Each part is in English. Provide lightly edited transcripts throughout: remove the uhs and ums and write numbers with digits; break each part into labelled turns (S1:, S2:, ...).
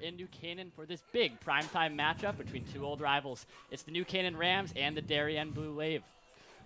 S1: in New Canaan for this big primetime matchup between two old rivals. It's the New Canaan Rams and the Darien Blue Wave.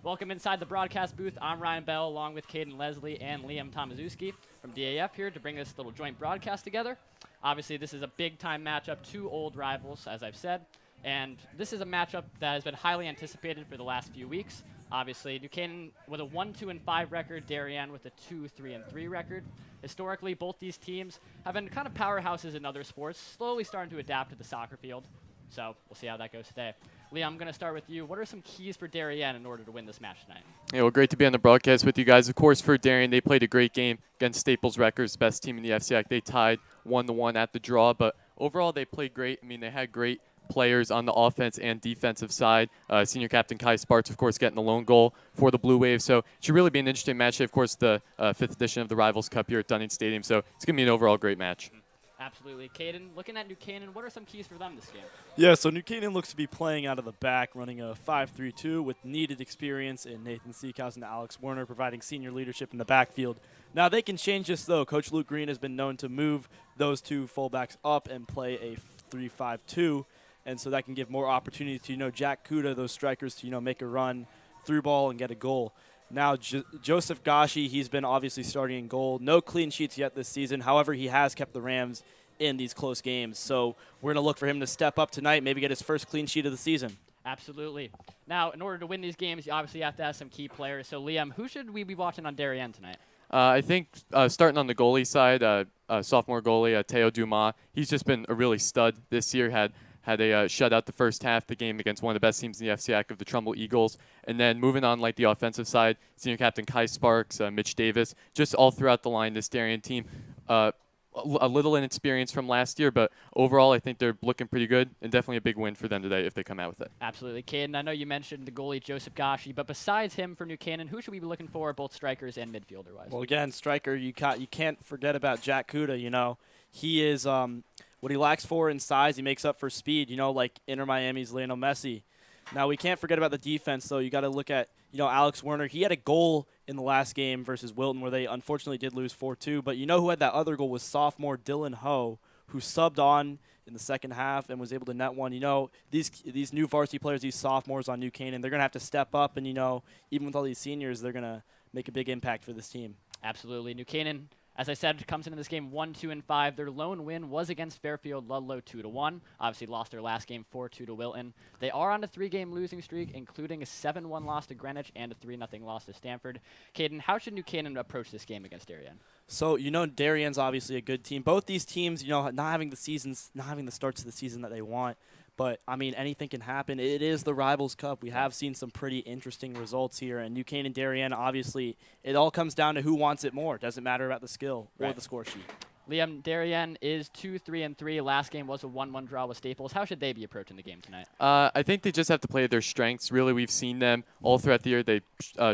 S1: Welcome inside the broadcast booth. I'm Ryan Bell, along with Caden Leslie and Liam Tomaszewski from DAF here to bring this little joint broadcast together. Obviously, this is a big-time matchup, two old rivals, as I've said, and this is a matchup that has been highly anticipated for the last few weeks. Obviously, New Canaan with a 1-2-5 record, Darien with a 2-3-3 record. Historically, both these teams have been kind of powerhouses in other sports, slowly starting to adapt to the soccer field. So we'll see how that goes today. Liam, I'm going to start with you. What are some keys for Darien in order to win this match tonight?
S2: Yeah, well, great to be on the broadcast with you guys. Of course, for Darien, they played a great game against Staples Records, best team in the FCIAC. They tied 1-1 at the draw, but overall they played great. I mean, they had great players on the offense and defensive side. Senior captain Kai Sparks, of course, getting the lone goal for the Blue Wave. So it should really be an interesting match. Of course, the fifth edition of the Rivals Cup here at Dunning Stadium. So it's going to be an overall great match.
S1: Absolutely. Caden, looking at New Canaan, what are some keys for them this game?
S3: Yeah, so New Canaan looks to be playing out of the back, running a 5-3-2 with needed experience in Nathan Seekhouse and Alex Werner, providing senior leadership in the backfield. Now, they can change this, though. Coach Luke Green has been known to move those two fullbacks up and play a 3-5-2, and so that can give more opportunity to, Jack Kuda, those strikers, to, make a run through ball and get a goal. Now, Joseph Gashi, he's been obviously starting in goal. No clean sheets yet this season. However, he has kept the Rams in these close games. So we're going to look for him to step up tonight, maybe get his first clean sheet of the season.
S1: Absolutely. Now, in order to win these games, you obviously have to have some key players. So, Liam, who should we be watching on Darien tonight?
S2: I think starting on the goalie side, sophomore goalie, Teo Dumas, he's just been a really stud this year, had a shutout the first half, the game against one of the best teams in the FCIAC of the Trumbull Eagles. And then moving on, like the offensive side, senior captain Kai Sparks, Mitch Davis, just all throughout the line, this Darien team, a little inexperience from last year, but overall I think they're looking pretty good and definitely a big win for them today if they come out with it.
S1: Absolutely. Caden, I know you mentioned the goalie Joseph Gashi, but besides him for New Canaan, who should we be looking for, both strikers and midfielder-wise?
S3: Well, again, striker, you can't forget about Jack Kuda. He is what he lacks for in size, he makes up for speed, like Inter Miami's Lionel Messi. Now, we can't forget about the defense, though. You got to look at, Alex Werner. He had a goal in the last game versus Wilton where they unfortunately did lose 4-2. But who had that other goal was sophomore Dylan Ho, who subbed on in the second half and was able to net one. These new varsity players, these sophomores on New Canaan, they're going to have to step up. And, even with all these seniors, they're going to make a big impact for this team.
S1: Absolutely. New Canaan, as I said, comes into this game 1-2-5. Their lone win was against Fairfield Ludlow 2-1. Obviously lost their last game 4-2 to Wilton. They are on a 3-game losing streak, including a 7-1 loss to Greenwich and a 3-0 loss to Stanford. Caden, how should New Canaan approach this game against Darien?
S3: So, Darien's obviously a good team. Both these teams, not having the starts of the season that they want. But, anything can happen. It is the Rivals Cup. We have seen some pretty interesting results here. And New Canaan, Darien, obviously, it all comes down to who wants it more. It doesn't matter about the skill or the score sheet.
S1: Liam, Darien is 2-3-3. Last game was a 1-1 draw with Staples. How should they be approaching the game tonight?
S2: I think they just have to play their strengths. Really, we've seen them all throughout the year. They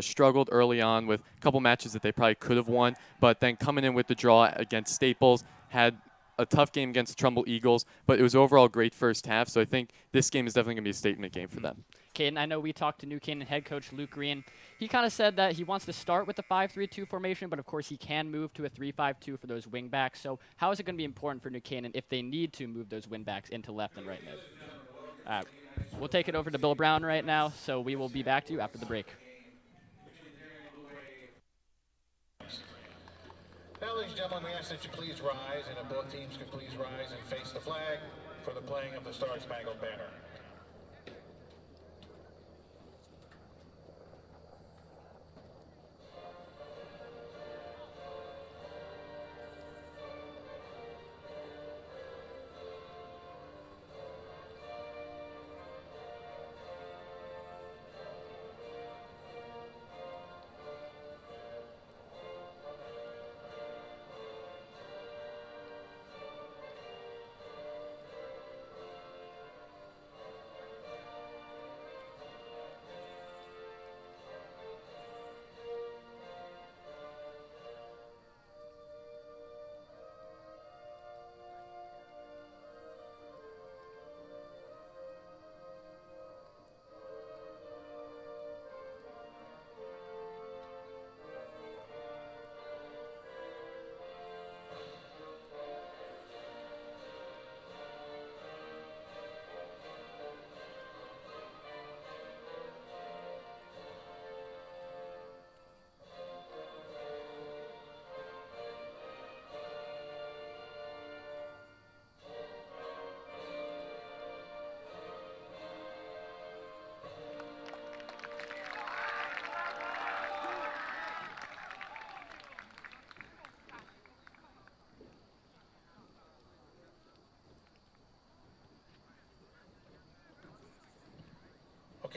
S2: struggled early on with a couple matches that they probably could have won. But then coming in with the draw against Staples, had a tough game against the Trumbull Eagles, but it was overall a great first half. So I think this game is definitely going to be a statement game for them.
S1: Caden, I know we talked to New Canaan head coach Luke Green. He kind of said that he wants to start with the 5-3-2 formation, but of course he can move to a 3-5-2 for those wing backs. So how is it going to be important for New Canaan if they need to move those wing backs into left and right mid? We'll take it over to Bill Brown right now, so we will be back to you after the break.
S4: Now, ladies and gentlemen, we ask that you please rise, and if both teams can please rise and face the flag for the playing of the Star Spangled Banner.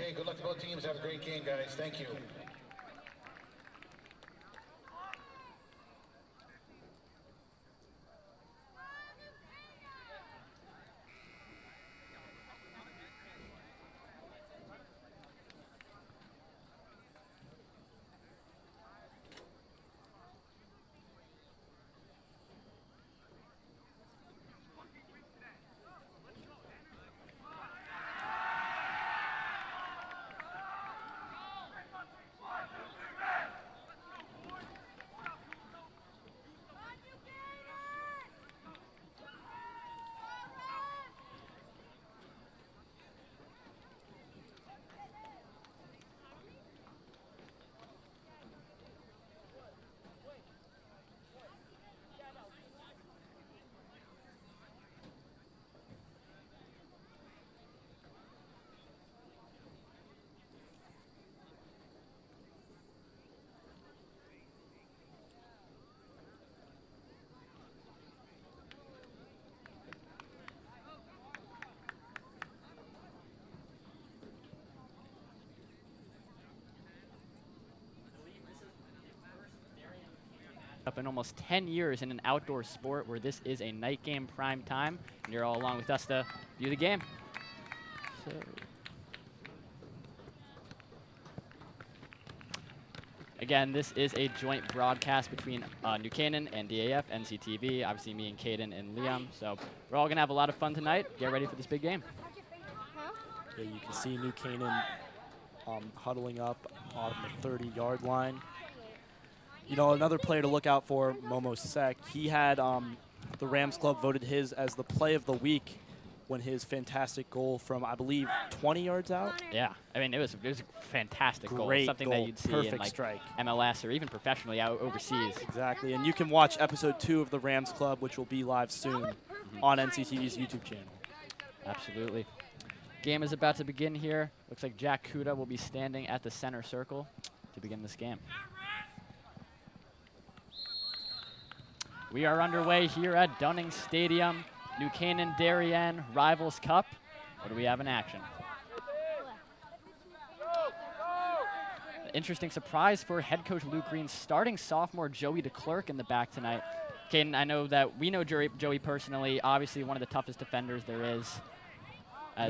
S4: Okay, good luck to both teams. Have a great game, guys. Thank you.
S1: Up in almost 10 years in an outdoor sport where this is a night game prime time, and you're all along with us to view the game. So again, this is a joint broadcast between New Canaan and DAF, NCTV, obviously me and Caden and Liam. So we're all going to have a lot of fun tonight. Get ready for this big game.
S3: Yeah, you can see New Canaan huddling up on the 30-yard line. You know, another player to look out for, Momo Sek. He had the Rams Club voted his as the play of the week when his fantastic goal from, I believe, 20 yards out.
S1: Yeah, I mean, it was a fantastic goal.
S3: Great
S1: Something
S3: goal.
S1: that you'd see
S3: Perfect
S1: in like
S3: strike.
S1: MLS or even professionally out overseas.
S3: Exactly, and you can watch episode 2 of the Rams Club, which will be live soon on NCTV's YouTube channel.
S1: Absolutely. Game is about to begin here. Looks like Jack Kuda will be standing at the center circle to begin this game. We are underway here at Dunning Stadium. New Canaan Darien Rivals Cup. What do we have in action? Interesting surprise for head coach Luke Green, starting sophomore Joey DeClerc in the back tonight. Caden, I know that we know Joey personally, obviously one of the toughest defenders there is.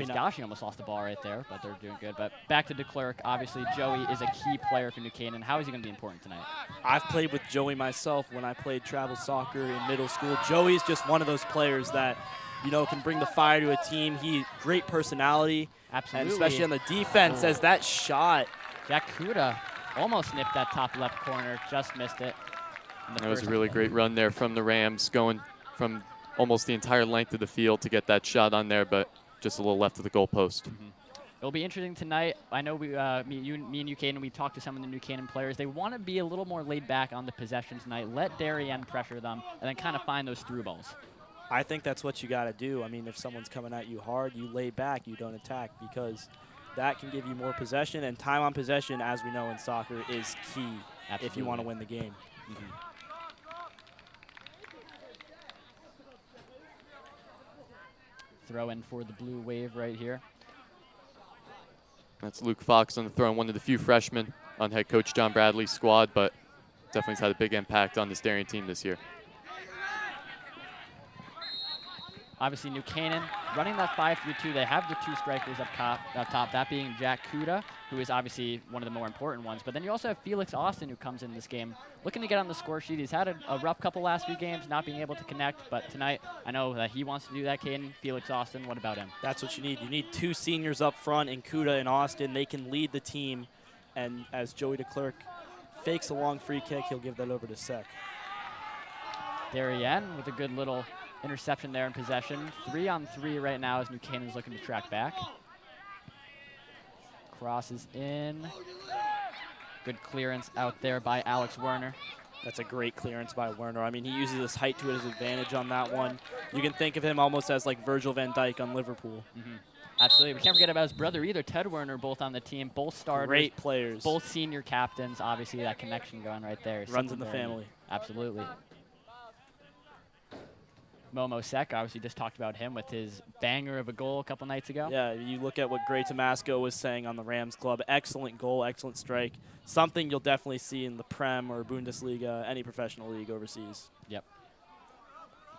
S1: Gosh, he almost lost the ball right there, but they're doing good. But back to DeClerc, obviously Joey is a key player for New Canaan. How is he going to be important tonight?
S3: I've played with Joey myself when I played travel soccer in middle school. Joey's just one of those players that, you know, can bring the fire to a team. Great personality.
S1: Absolutely.
S3: And especially on the defense, as that shot.
S1: Jack Kuda almost nipped that top left corner, just missed it.
S2: That was a really great run there from the Rams, going from almost the entire length of the field to get that shot on there, but just a little left of the goalpost.
S1: It'll be interesting tonight. I know me and New Canaan, we talked to some of the New Canaan players. They want to be a little more laid back on the possession tonight. Let Darien pressure them, and then kind of find those through balls.
S3: I think that's what you got to do. I mean, if someone's coming at you hard, you lay back, you don't attack, because that can give you more possession. And time on possession, as we know in soccer, is key if you want to win the game.
S1: Throw in for the Blue Wave right here.
S2: That's Luke Fox on the throw, one of the few freshmen on head coach John Bradley's squad, but definitely has had a big impact on this Darien team this year.
S1: Obviously, New Canaan running that 5-3-2. They have the two strikers up top, that being Jack Kuda, who is obviously one of the more important ones. But then you also have Felix Austin, who comes in this game looking to get on the score sheet. He's had a rough couple last few games, not being able to connect. But tonight, I know that he wants to do that, Caden. Felix Austin, what about him?
S3: That's what you need. You need two seniors up front in Kuda and Austin. They can lead the team. And as Joey DeClerc fakes a long free kick, he'll give that over to Sek.
S1: Darien with a good little interception there in possession. 3-on-3 right now as New Canaan's looking to track back. Crosses in. Good clearance out there by Alex Werner.
S3: That's a great clearance by Werner. I mean, he uses his height to his advantage on that one. You can think of him almost as like Virgil van Dijk on Liverpool.
S1: Absolutely. We can't forget about his brother either, Ted Werner, both on the team, both starters.
S3: Great players.
S1: Both senior captains. Obviously, that connection going right there.
S3: Runs in the family.
S1: Absolutely. Momo Sek, obviously just talked about him with his banger of a goal a couple nights ago.
S3: Yeah, you look at what Gray Tomasco was saying on the Rams Club. Excellent goal, excellent strike. Something you'll definitely see in the Prem or Bundesliga, any professional league overseas.
S1: Yep.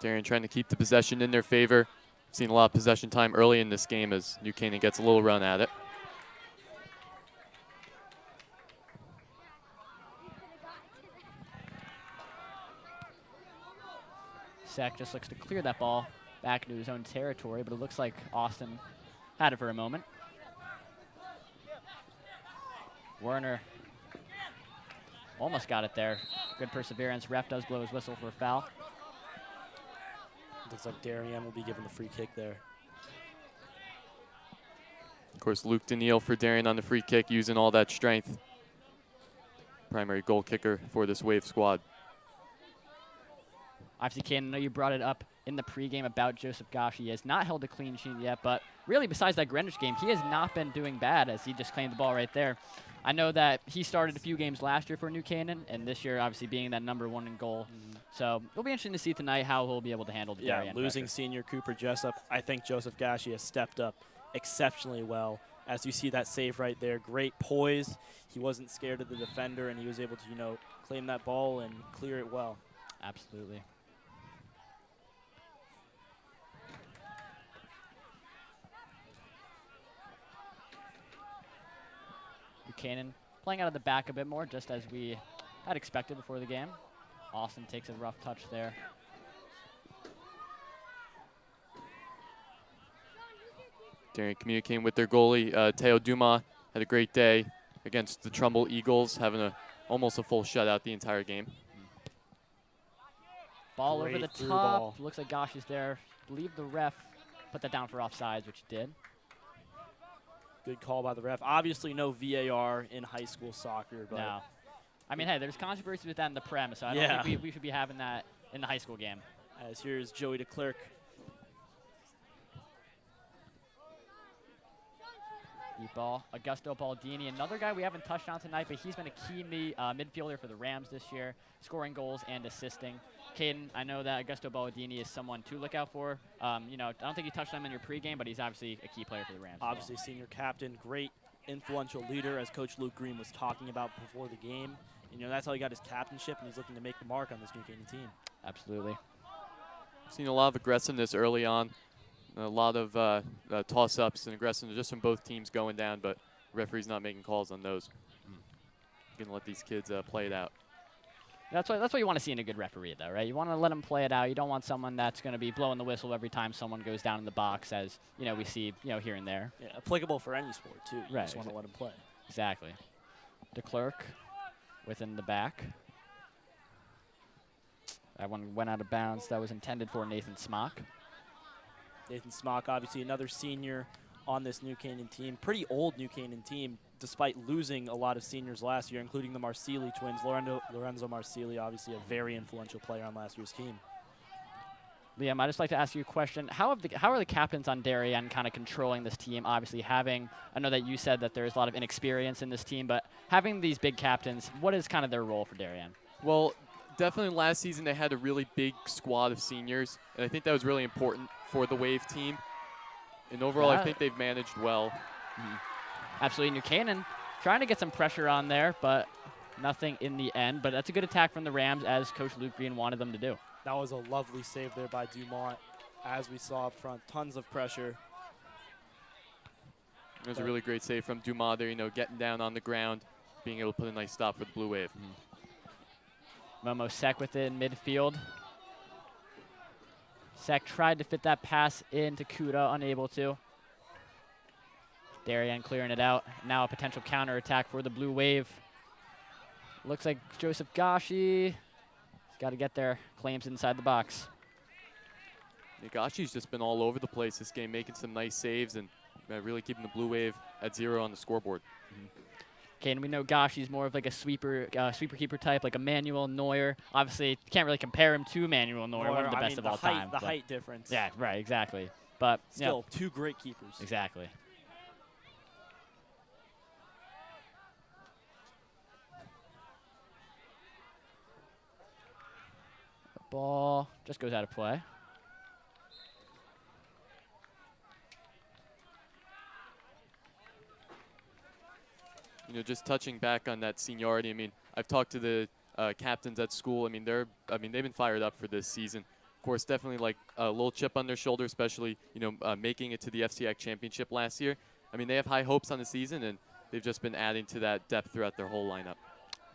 S2: Darien trying to keep the possession in their favor. Seen a lot of possession time early in this game as New Canaan gets a little run at it.
S1: Sek just looks to clear that ball back into his own territory, but it looks like Austin had it for a moment. Werner almost got it there. Good perseverance. Ref does blow his whistle for a foul.
S3: Looks like Darien will be given the free kick there.
S2: Of course, Luke Daniil for Darien on the free kick, using all that strength. Primary goal kicker for this Wave squad.
S1: Obviously, Canaan, I know you brought it up in the pregame about Joseph Gosh. He has not held a clean sheet yet, but really besides that Greenwich game, he has not been doing bad as he just claimed the ball right there. I know that he started a few games last year for New Canaan, and this year obviously being that #1 in goal. So it'll be interesting to see tonight how he'll be able to handle the Darien
S3: losing
S1: pressure.
S3: senior Cooper Jessup. I think Joseph Gashi has stepped up exceptionally well. As you see that save right there, great poise. He wasn't scared of the defender, and he was able to, claim that ball and clear it well.
S1: Absolutely. Canaan playing out of the back a bit more, just as we had expected before the game. Austin takes a rough touch there.
S2: Darien communicating with their goalie, Teo Dumas, had a great day against the Trumbull Eagles, having almost a full shutout the entire game.
S1: Ball
S3: Great
S1: over the
S3: through
S1: top.
S3: ball.
S1: Looks like Gosh is there. Believe the ref put that down for offsides, which he did.
S3: Good call by the ref. Obviously, no VAR in high school soccer, but
S1: No. I mean, hey, there's controversy with that in the Prem, so I don't think we should be having that in the high school game.
S3: as here's Joey DeClerc.
S1: Deep ball. Augusto Baldini, another guy we haven't touched on tonight, but he's been a key midfielder for the Rams this year, scoring goals and assisting. Caden, I know that Augusto Baldini is someone to look out for. I don't think you touched on him in your pregame, but he's obviously a key player for the Rams.
S3: Obviously, senior captain, great influential leader, as Coach Luke Green was talking about before the game. That's how he got his captainship, and he's looking to make the mark on this New Canaan team.
S1: Absolutely.
S2: Seen a lot of aggressiveness early on. A lot of toss-ups and aggressiveness just from both teams going down, but referee's not making calls on those. Gonna let these kids play it out.
S1: That's what you want to see in a good referee, though, right? You want to let them play it out. You don't want someone that's going to be blowing the whistle every time someone goes down in the box, as we see here and there.
S3: Yeah, applicable for any sport too. You
S1: Right,
S3: just want to let him play.
S1: Exactly. DeClerc within the back. That one went out of bounds. That was intended for Nathan Smock.
S3: Nathan Smock, obviously another senior on this New Canaan team. Pretty old New Canaan team, despite losing a lot of seniors last year, including the Marsili twins. Lorenzo Marsili, obviously a very influential player on last year's team.
S1: Liam, I'd just like to ask you a question. How are the captains on Darien kind of controlling this team? Obviously I know that you said that there's a lot of inexperience in this team, but having these big captains, what is kind of their role for Darien?
S2: Well, definitely last season they had a really big squad of seniors, and I think that was really important for the Wave team. And overall, I think they've managed well.
S1: Absolutely. New Canaan trying to get some pressure on there, but nothing in the end. But that's a good attack from the Rams, as Coach Luke Green wanted them to do.
S3: That was a lovely save there by Dumont, as we saw up front. Tons of pressure.
S2: It was a really great save from Dumas there, getting down on the ground, being able to put a nice stop for the Blue Wave.
S1: Momo Sek with it in midfield. Sek tried to fit that pass into Kuda, unable to. Darien clearing it out. Now a potential counterattack for the Blue Wave. Looks like Joseph Gashi. He's got to get there. Claims inside the box.
S2: Nagashi's just been all over the place this game, making some nice saves and really keeping the Blue Wave at 0 on the scoreboard.
S1: Okay, and we know Gashi's more of like a sweeper keeper type, like Emmanuel Neuer. Obviously, you can't really compare him to Emmanuel Neuer, one of the best of all time.
S3: The height difference.
S1: Yeah, right, exactly. But
S3: still, two great keepers.
S1: Exactly. The ball just goes out of play.
S2: just touching back on that seniority. I mean, I've talked to the captains at school. I mean, they've been fired up for this season. Of course, definitely like a little chip on their shoulder, especially making it to the FCIAC championship last year. I mean, they have high hopes on the season, and they've just been adding to that depth throughout their whole lineup.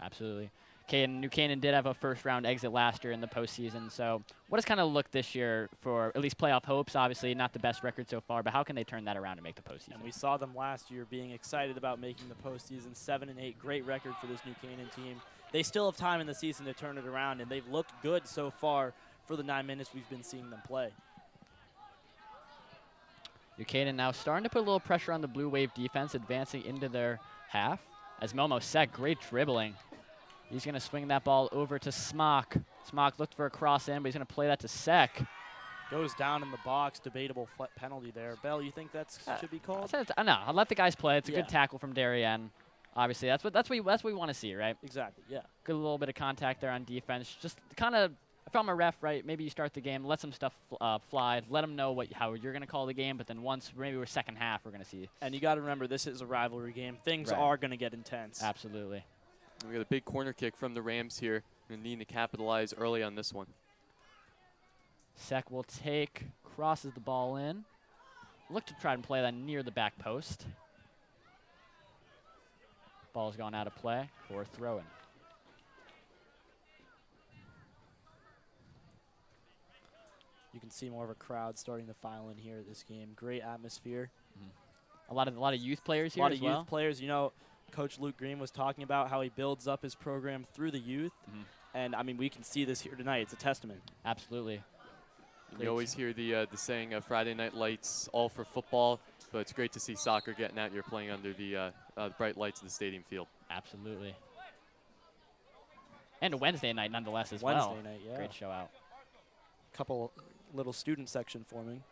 S1: Absolutely. New Canaan did have a first-round exit last year in the postseason. So what does kind of look this year for at least playoff hopes? Obviously, not the best record so far, but how can they turn that around and make the postseason?
S3: And we saw them last year being excited about making the postseason. 7-8, great record for this New Canaan team. They still have time in the season to turn it around, and they've looked good so far for the 9 minutes we've been seeing them play.
S1: New Canaan now starting to put a little pressure on the Blue Wave defense, advancing into their half. As Momo Sek, great dribbling. He's going to swing that ball over to Smock. Smock looked for a cross in, but he's going to play that to Sek.
S3: Goes down in the box, debatable penalty there. Bell, you think that should be called?
S1: No, I'll let the guys play. It's a good tackle from Darien. Obviously, that's what we want to see, right?
S3: Exactly, yeah.
S1: Good little bit of contact there on defense. Just kind of, if I'm a ref, right, maybe you start the game, let some stuff fly, let them know how you're going to call the game, but then once maybe we're second half, we're going to see.
S3: And you got to remember, this is a rivalry game. Things are going to get intense.
S1: Absolutely.
S2: We got a big corner kick from the Rams here. Going to need to capitalize early on this one.
S1: Sek will take, crosses the ball in. Look to try and play that near the back post. Ball's gone out of play for a throw-in.
S3: You can see more of a crowd starting to file in here at this game. Great atmosphere.
S1: A lot of youth players here as well.
S3: A lot of youth players. You know, Coach Luke Green was talking about how he builds up his program through the youth. And, I mean, we can see this here tonight. It's a testament.
S1: Absolutely.
S2: You always hear the saying, Friday night lights, all for football. But it's great to see soccer getting out here playing under the bright lights of the stadium field.
S1: Absolutely. And a Wednesday night nonetheless as well.
S3: Wednesday night, yeah.
S1: Great show out.
S3: Couple little student section forming.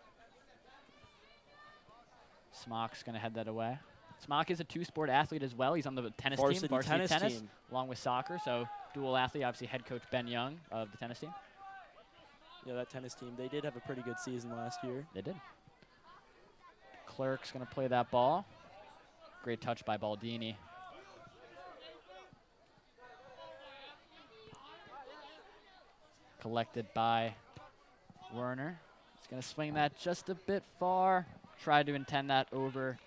S1: Smock's going to head that away. Smock is a two-sport athlete as well. He's on the tennis
S3: Varsity
S1: team, varsity tennis,
S3: team,
S1: along with soccer. So dual athlete, obviously head coach Ben Young of the tennis team.
S3: Yeah, that tennis team, they did have a pretty good season last year.
S1: They did. Clerk's going to play that ball. Great touch by Baldini. Collected by Werner. He's going to swing that just a bit far. Tried to intend that over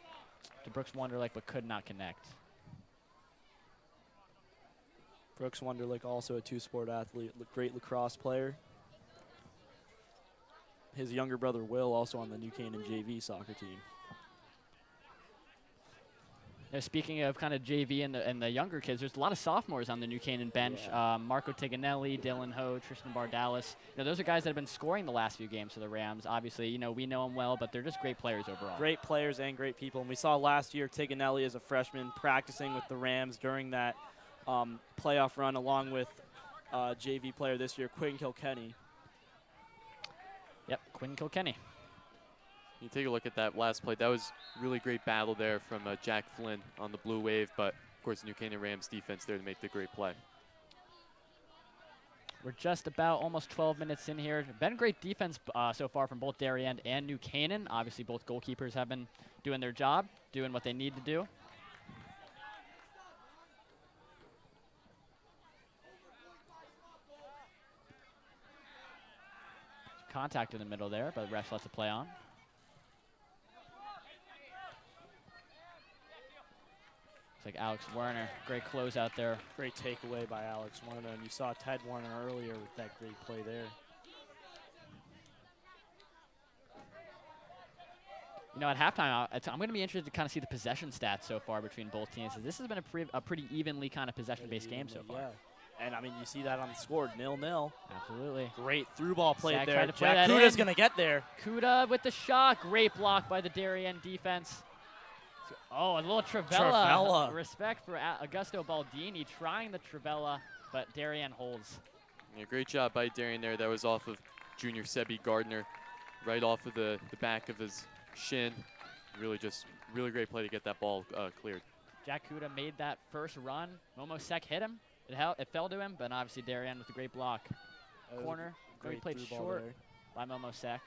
S1: to Brooks Wonderlick, but could not connect.
S3: Brooks Wonderlick, also a two-sport athlete, great lacrosse player. His younger brother, Will, also on the New Canaan JV soccer team.
S1: Now, speaking of kind of JV and the younger kids, there's a lot of sophomores on the New Canaan bench.
S3: Yeah.
S1: Marco Tiganelli, Dylan Ho, Tristan Bardalis. Those are guys that have been scoring the last few games for the Rams. Obviously, we know them well, but they're just great players overall.
S3: Great players and great people. And we saw last year Tiganelli as a freshman practicing with the Rams during that playoff run, along with JV player this year, Quinn Kilkenny.
S1: Yep, Quinn Kilkenny.
S2: You take a look at that last play. That was really great battle there from Jack Flynn on the Blue Wave, but of course New Canaan Rams defense there to make the great play.
S1: We're just about almost 12 minutes in here. Been great defense so far from both Darien and New Canaan. Obviously both goalkeepers have been doing their job, doing what they need to do. Contact in the middle there, but the ref lets it play on. Looks like Alex Werner, great close out there.
S3: Great takeaway by Alex Werner, and you saw Ted Werner earlier with that great play there.
S1: At halftime, I'm going to be interested to kind of see the possession stats so far between both teams. This has been a pretty evenly kind of possession-based game so far.
S3: Yeah. And, I mean, you see that on the score, 0-0.
S1: Absolutely.
S3: Great through ball played
S1: Zach
S3: there.
S1: tried to play
S3: Jack
S1: that
S3: Kuda's
S1: in.
S3: going to get there.
S1: Kuda with the shot. Great block by the Darien defense. Oh, a little Travella. Respect for Augusto Baldini trying the Travella, but Darien holds.
S2: Yeah, great job by Darien there. That was off of junior Sebi Gardner, right off of the back of his shin. Really great play to get that ball cleared.
S1: Jack Kuda made that first run. Momo Sek hit him. It fell to him, but obviously Darien with a great block. Corner, great played short by Momo Sek.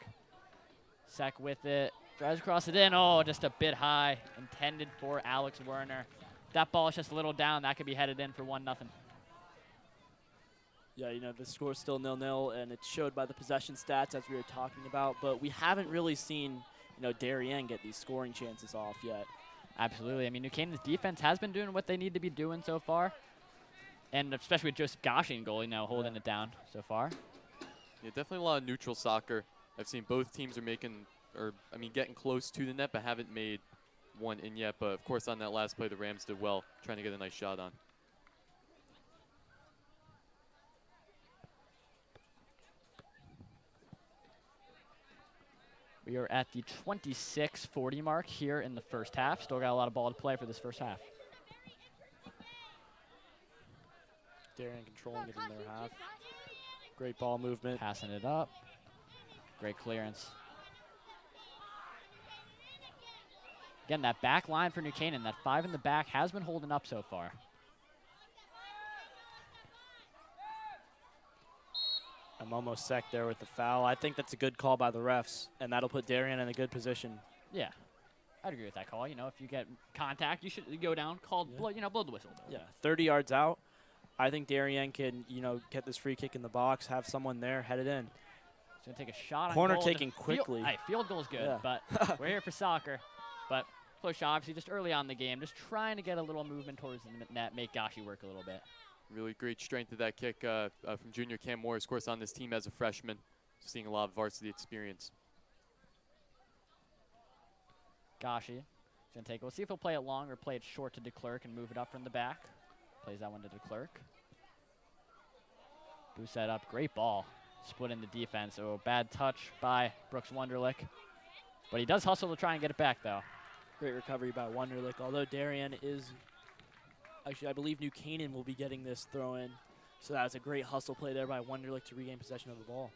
S1: Sek with it, drives across it in. Oh, just a bit high. Intended for Alex Werner. that ball is just a little down, that could be headed in for 1-0.
S3: Yeah, you know, the score's still 0-0, and it's showed by the possession stats as we were talking about, but we haven't really seen, you know, Darien get these scoring chances off yet.
S1: Absolutely. I mean, New Canaan's defense has been doing what they need to be doing so far, and especially with Joseph Gashi in goal, you know, holding it down so far.
S2: Yeah, definitely a lot of neutral soccer. I've seen both teams are getting close to the net, but haven't made one in yet. But of course, on that last play, the Rams did well, trying to get a nice shot on.
S1: We are at the 26:40 mark here in the first half. Still got a lot of ball to play for this first half.
S3: Darien controlling it in their half. Great ball movement.
S1: Passing it up. Great clearance. Again, that back line for New Canaan, that 5 in the back, has been holding up so far.
S3: I'm almost sacked there with the foul. I think that's a good call by the refs, and that'll put Darien in a good position.
S1: Yeah, I'd agree with that call. You know, if you get contact, you should go down, blow the whistle.
S3: Yeah, 30 yards out. I think Darien can, you know, get this free kick in the box, have someone there, head it in.
S1: He's going to take a shot on
S3: Corner
S1: goal.
S3: taken quickly.
S1: Field goal's good,
S3: Yeah.
S1: but we're here for soccer. But close shot, obviously, just early on in the game, just trying to get a little movement towards the net, make Gashi work a little bit.
S2: Really great strength of that kick from junior Cam Morris, of course, on this team as a freshman. Seeing a lot of varsity experience.
S1: Gashi is going to take it. We'll see if he'll play it long or play it short to DeClerc and move it up from the back. Plays that one to DeClerc. Boost that up. Great ball. Split in the defense. Oh, bad touch by Brooks Wunderlich. But he does hustle to try and get it back, though.
S3: Great recovery by Wunderlich, although Darien is... Actually, I believe New Canaan will be getting this throw in. So that was a great hustle play there by Wunderlich to regain possession of the ball.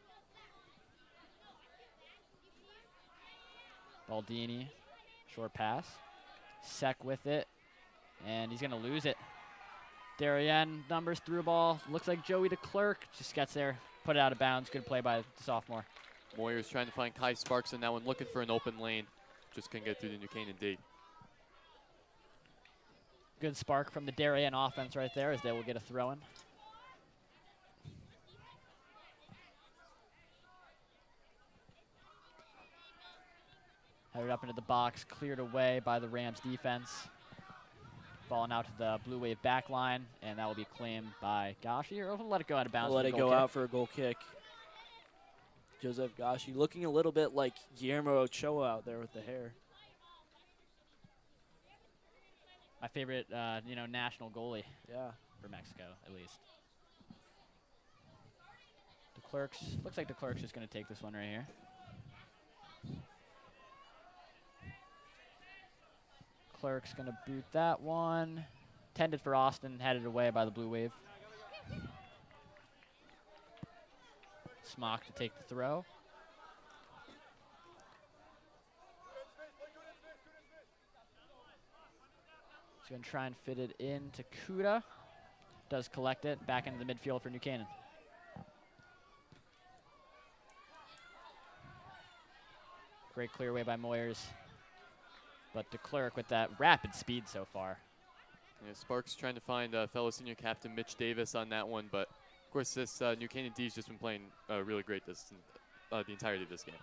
S1: Baldini, short pass. Sec with it, and he's going to lose it. Darien numbers through ball. Looks like Joey DeClerc just gets there, put it out of bounds. Good play by the sophomore.
S2: Moyer's trying to find Kai Sparks on that one, looking for an open lane. Just couldn't get through the New Canaan D.
S1: Good spark from the Darien offense right there as they will get a throw-in. Headed up into the box, cleared away by the Rams defense. Falling out to the Blue Wave back line, and that will be claimed by Gashi, or we'll let it go out of bounds.
S3: Let it go out for a goal kick. Joseph Gashi looking a little bit like Guillermo Ochoa out there with the hair.
S1: My favorite, national goalie.
S3: Yeah.
S1: For Mexico, at least. Looks like DeClerc's just going to take this one right here. Clerk's going to boot that one. Tended for Austin, headed away by the Blue Wave. Smock to take the throw. He's going to try and fit it into Kuda. Does collect it back into the midfield for New Canaan. Great clear away by Moyers. But DeClerc with that rapid speed so far.
S2: Yeah, Sparks trying to find fellow senior captain Mitch Davis on that one, but of course this New Canaan D's just been playing really great the entirety of this game.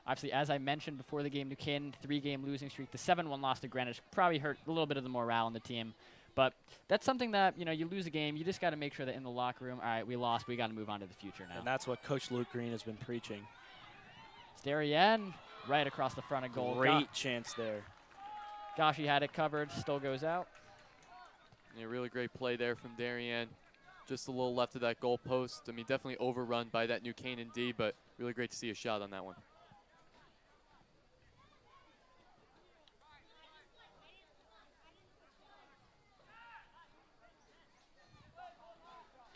S1: Obviously, as I mentioned before the game, New Canaan 3-game losing streak. The 7-1 loss to Greenwich probably hurt a little bit of the morale in the team. But that's something that, you lose a game, you just got to make sure that in the locker room, all right, we lost, we got to move on to the future now.
S3: And that's what Coach Luke Green has been preaching.
S1: Darien right across the front of goal.
S3: Great chance there.
S1: Gashi had it covered, still goes out.
S2: Yeah, really great play there from Darien. Just a little left of that goal post. I mean, definitely overrun by that New Canaan D, but really great to see a shot on that one.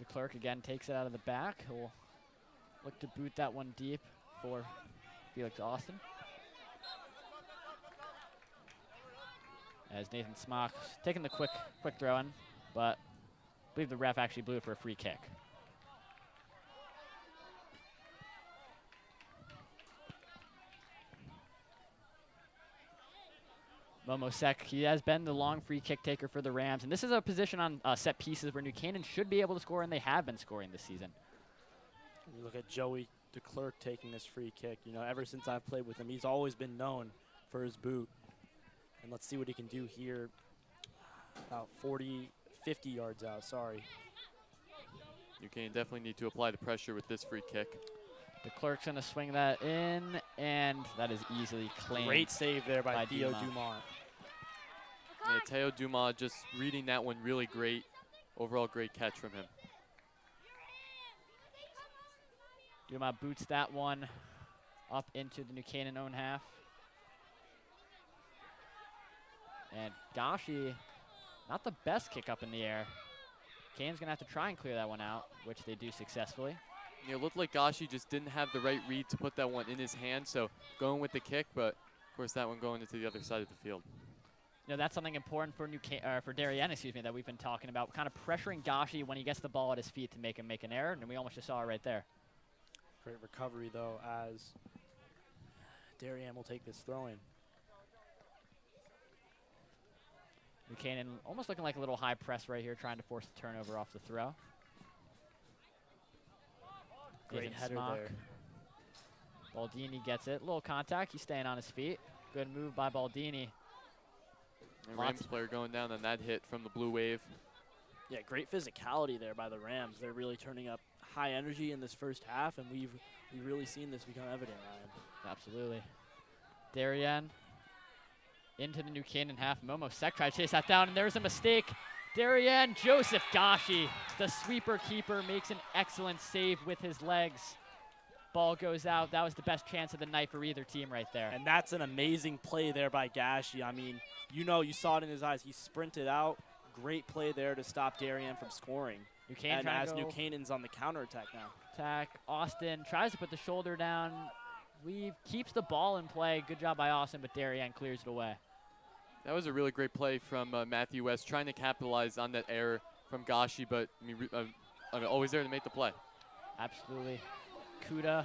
S1: DeClerc again takes it out of the back. He'll look to boot that one deep for Felix Austin. As Nathan Smock taking the quick throw in, but I believe the ref actually blew it for a free kick. Momosek, he has been the long free kick taker for the Rams, and this is a position on set pieces where New Canaan should be able to score, and they have been scoring this season.
S3: You look at Joey DeClerc taking this free kick. You know, ever since I've played with him, he's always been known for his boot. And let's see what he can do here. About 50 yards out, sorry.
S2: You can definitely need to apply the pressure with this free kick.
S1: DeClerc's going to swing that in, and that is easily claimed.
S3: Great save there by Theo Dumont.
S2: Yeah, Theo Dumont just reading that one really great. Overall great catch from him.
S1: Dumont boots that one up into the New Canaan own half. And Gashi, not the best kick up in the air. Canaan's going to have to try and clear that one out, which they do successfully.
S2: Yeah, it looked like Gashi just didn't have the right read to put that one in his hand, so going with the kick, but of course that one going into the other side of the field.
S1: You know, that's something important for for Darien, that we've been talking about, kind of pressuring Gashi when he gets the ball at his feet to make him make an error, and we almost just saw it right there.
S3: Great recovery, though, as Darien will take this throw-in.
S1: New Canaan almost looking like a little high press right here, trying to force the turnover off the throw.
S3: Great header there.
S1: Baldini gets it. Little contact. He's staying on his feet. Good move by Baldini.
S2: And Rams player going down on that hit from the Blue Wave.
S3: Yeah, great physicality there by the Rams. They're really turning up high energy in this first half, and we've really seen this become evident, Ryan.
S1: Absolutely. Darien into the New Canaan half. Momosek tried to chase that down, and there's a mistake. Darien, Joseph Gashi, the sweeper keeper, makes an excellent save with his legs. Ball goes out. That was the best chance of the night for either team right there.
S3: And that's an amazing play there by Gashi. I mean, you know, you saw it in his eyes. He sprinted out. Great play there to stop Darien from scoring. And as New Canaan's on the counterattack now.
S1: Attack. Austin tries to put the shoulder down. Keeps the ball in play. Good job by Austin, but Darien clears it away.
S2: That was a really great play from Matthew West, trying to capitalize on that error from Gashi, but always there to make the play.
S1: Absolutely. Kuda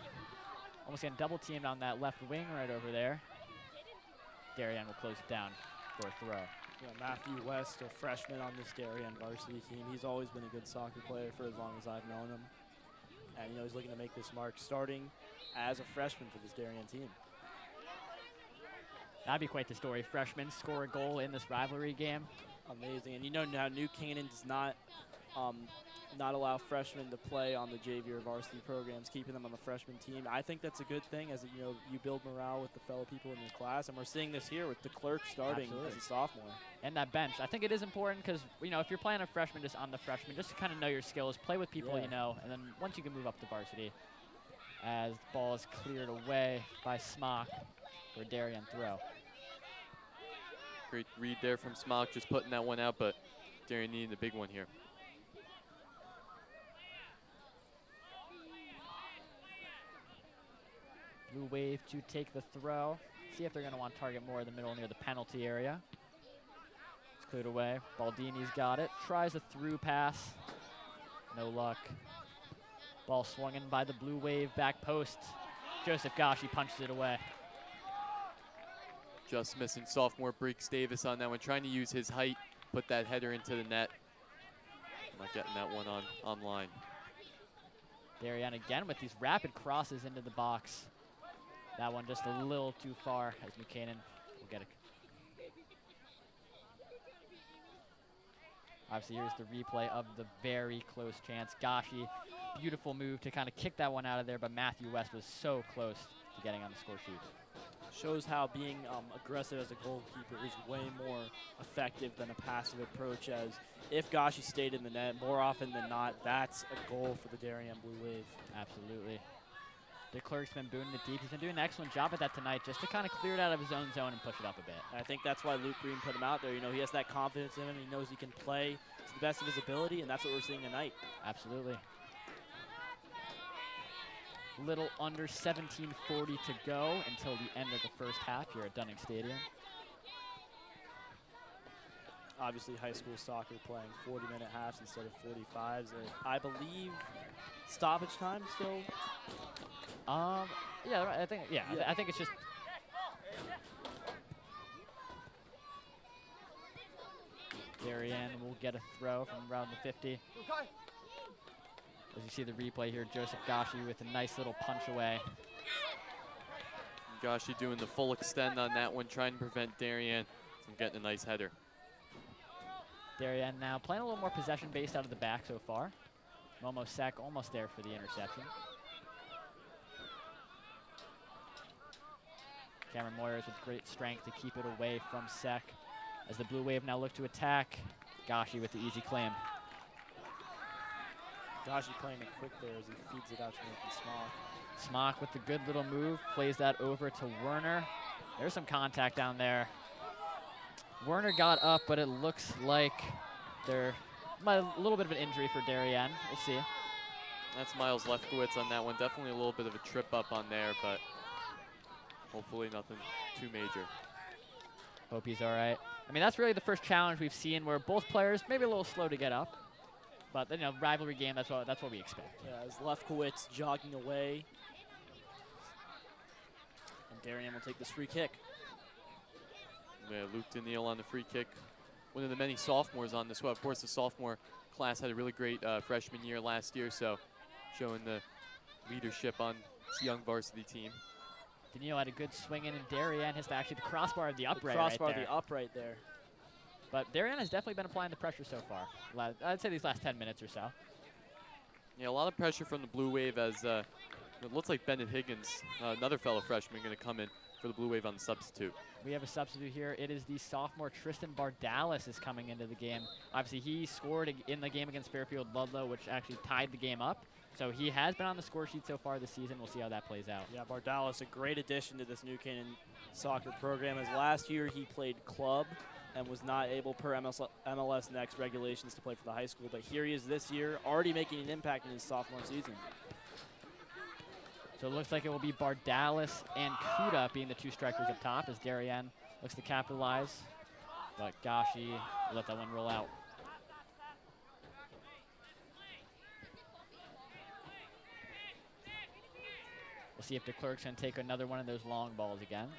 S1: almost getting double teamed on that left wing right over there. Darien will close it down for a throw.
S3: Yeah, Matthew West, a freshman on this Darien varsity team. He's always been a good soccer player for as long as I've known him. And, you know, he's looking to make this mark starting as a freshman for this Darien team.
S1: That'd be quite the story. Freshmen score a goal in this rivalry game.
S3: Amazing. And you know now New Canaan does not allow freshmen to play on the JV or varsity programs, keeping them on the freshman team. I think that's a good thing, as you know, you build morale with the fellow people in your class, and we're seeing this here with DeClerc starting as a sophomore.
S1: And that bench. I think it is important because, you know, if you're playing a freshman, just on the freshman, just to kind of know your skills, play with people you know, and then once you can move up to varsity. As the ball is cleared away by Smock for a Darien throw.
S2: Great read there from Smock, just putting that one out, but Darien needing the big one here.
S1: Blue Wave to take the throw. See if they're going to want to target more in the middle near the penalty area. It's cleared away. Baldini's got it. Tries a through pass. No luck. Ball swung in by the Blue Wave back post. Joseph Gashi punches it away.
S2: Just missing sophomore Breeks Davis on that one, trying to use his height, put that header into the net. Not getting that one online.
S1: Darien again with these rapid crosses into the box. That one just a little too far as New Canaan will get it. Obviously, here's the replay of the very close chance. Gashi, beautiful move to kind of kick that one out of there, but Matthew West was so close to getting on the score sheet.
S3: Shows how being aggressive as a goalkeeper is way more effective than a passive approach, as if Gashi stayed in the net, more often than not, that's a goal for the Darien Blue Wave.
S1: Absolutely. DeClerc's been booting it deep. He's been doing an excellent job at that tonight, just to kind of clear it out of his own zone and push it up a bit.
S3: I think that's why Luke Green put him out there. You know, he has that confidence in him. He knows he can play to the best of his ability, and that's what we're seeing tonight.
S1: Absolutely. Little under 17:40 to go until the end of the first half here at Dunning Stadium.
S3: Obviously, high school soccer playing 40-minute halves instead of 45s. I believe stoppage time still.
S1: Yeah, I think. Yeah, I think it's just. Darien will get a throw from around the 50. As you see the replay here, Joseph Gashi with a nice little punch away.
S2: Gashi doing the full extend on that one, trying to prevent Darien from getting a nice header.
S1: Darien now playing a little more possession based out of the back so far. Momo Sek almost there for the interception. Cameron Moyers with great strength to keep it away from Sek. As the Blue Wave now look to attack, Gashi with the easy claim.
S3: Gashi playing it quick there as he feeds it out to Nathan Smock.
S1: Smock with the good little move, plays that over to Werner. There's some contact down there. Werner got up, but it looks like there's a little bit of an injury for Darien. We'll see.
S2: That's Miles Lefkowitz on that one. Definitely a little bit of a trip up on there, but hopefully nothing too major.
S1: Hope he's all right. I mean, that's really the first challenge we've seen where both players maybe a little slow to get up. But, you know, rivalry game, that's what we expect.
S3: Yeah, as Lefkowitz jogging away. And Darien will take this free kick.
S2: Yeah, Luke Daniil on the free kick. One of the many sophomores on this. Well, of course, the sophomore class had a really great freshman year last year, so showing the leadership on this young varsity team.
S1: Daniil had a good swing in, and Darien hits actually the crossbar of the upright
S3: Crossbar
S1: right there.
S3: the upright there.
S1: But Darien has definitely been applying the pressure so far. I'd say these last 10 minutes or so.
S2: Yeah, a lot of pressure from the Blue Wave as it looks like Bennett Higgins, another fellow freshman, going to come in for the Blue Wave on the substitute.
S1: We have a substitute here. It is the sophomore Tristan Bardalis is coming into the game. Obviously, he scored in the game against Fairfield Ludlow, which actually tied the game up. So he has been on the score sheet so far this season. We'll see how that plays out.
S3: Yeah, Bardalis, a great addition to this New Canaan soccer program. As last year he played club and was not able per MLS Next regulations to play for the high school. But here he is this year, already making an impact in his sophomore season.
S1: So it looks like it will be Bardalis and Kuda being the two strikers up top as Darien looks to capitalize. But Gashi will let that one roll out. We'll see if DeClerc's going to take another one of those long balls again.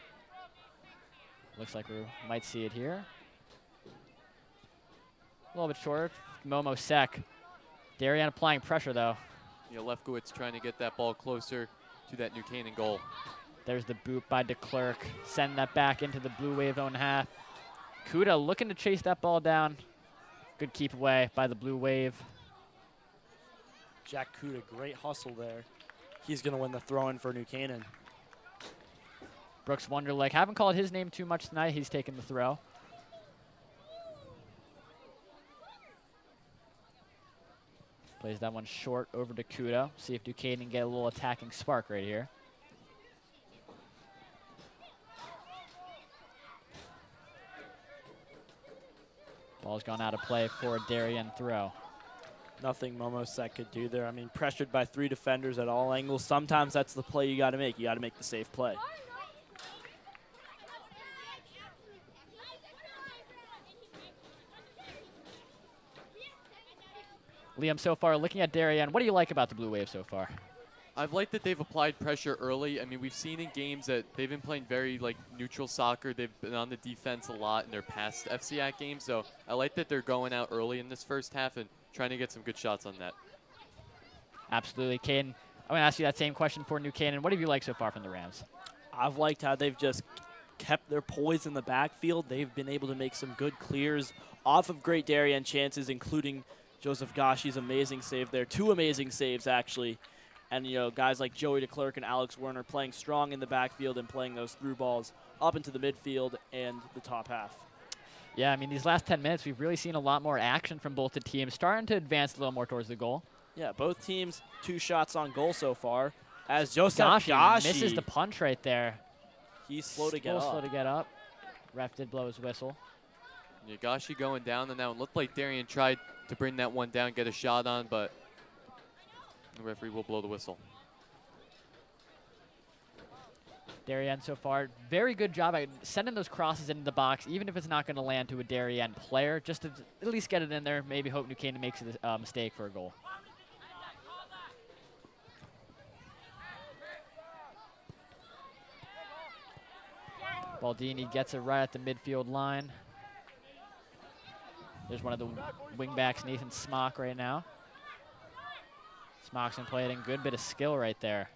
S1: Looks like we might see it here. A little bit short. Momo Sek. Darien applying pressure, though.
S2: Yeah, Lefkowitz trying to get that ball closer to that New Canaan goal.
S1: There's the boot by DeClerc. Send that back into the Blue Wave own half. Kuda looking to chase that ball down. Good keep away by the Blue Wave.
S3: Jack Kuda, great hustle there. He's going to win the throw-in for New Canaan.
S1: Brooks Wonderlich. Haven't called his name too much tonight. He's taking the throw. Plays that one short over to Kuda. See if Duquesne can get a little attacking spark right here. Ball's gone out of play for a Darien throw.
S3: Nothing Momo Sek could do there. I mean, pressured by three defenders at all angles. Sometimes that's the play you got to make. You got to make the safe play.
S1: Liam, so far, looking at Darien, what do you like about the Blue Wave so far?
S2: I've liked that they've applied pressure early. I mean, we've seen in games that they've been playing very neutral soccer. They've been on the defense a lot in their past FCIAC games. So I like that they're going out early in this first half and trying to get some good shots on that.
S1: Absolutely. Caden, I'm going to ask you that same question for New Canaan. What have you liked so far from the Rams?
S3: I've liked how they've just kept their poise in the backfield. They've been able to make some good clears off of great Darien chances, including Joseph Gashi's amazing save there. Two amazing saves, actually. And, you know, guys like Joey DeClerc and Alex Werner playing strong in the backfield and playing those through balls up into the midfield and the top half.
S1: Yeah, I mean, these last 10 minutes, we've really seen a lot more action from both the teams, starting to advance a little more towards the goal.
S3: Yeah, both teams 2 shots on goal so far. As Joseph
S1: Gashi misses the punch right there.
S3: He's slow to get up.
S1: Slow to get up. Ref did blow his whistle.
S2: Yeah, Gashi going down on that one. Looked like Darien tried to bring that one down, get a shot on, but the referee will blow the whistle.
S1: Darien so far, very good job at sending those crosses into the box, even if it's not going to land to a Darien player, just to at least get it in there, maybe hope New Canaan makes a mistake for a goal. Baldini gets it right at the midfield line. There's one of the wingbacks, Nathan Smock, right now. Smock's been playing good bit of skill right there.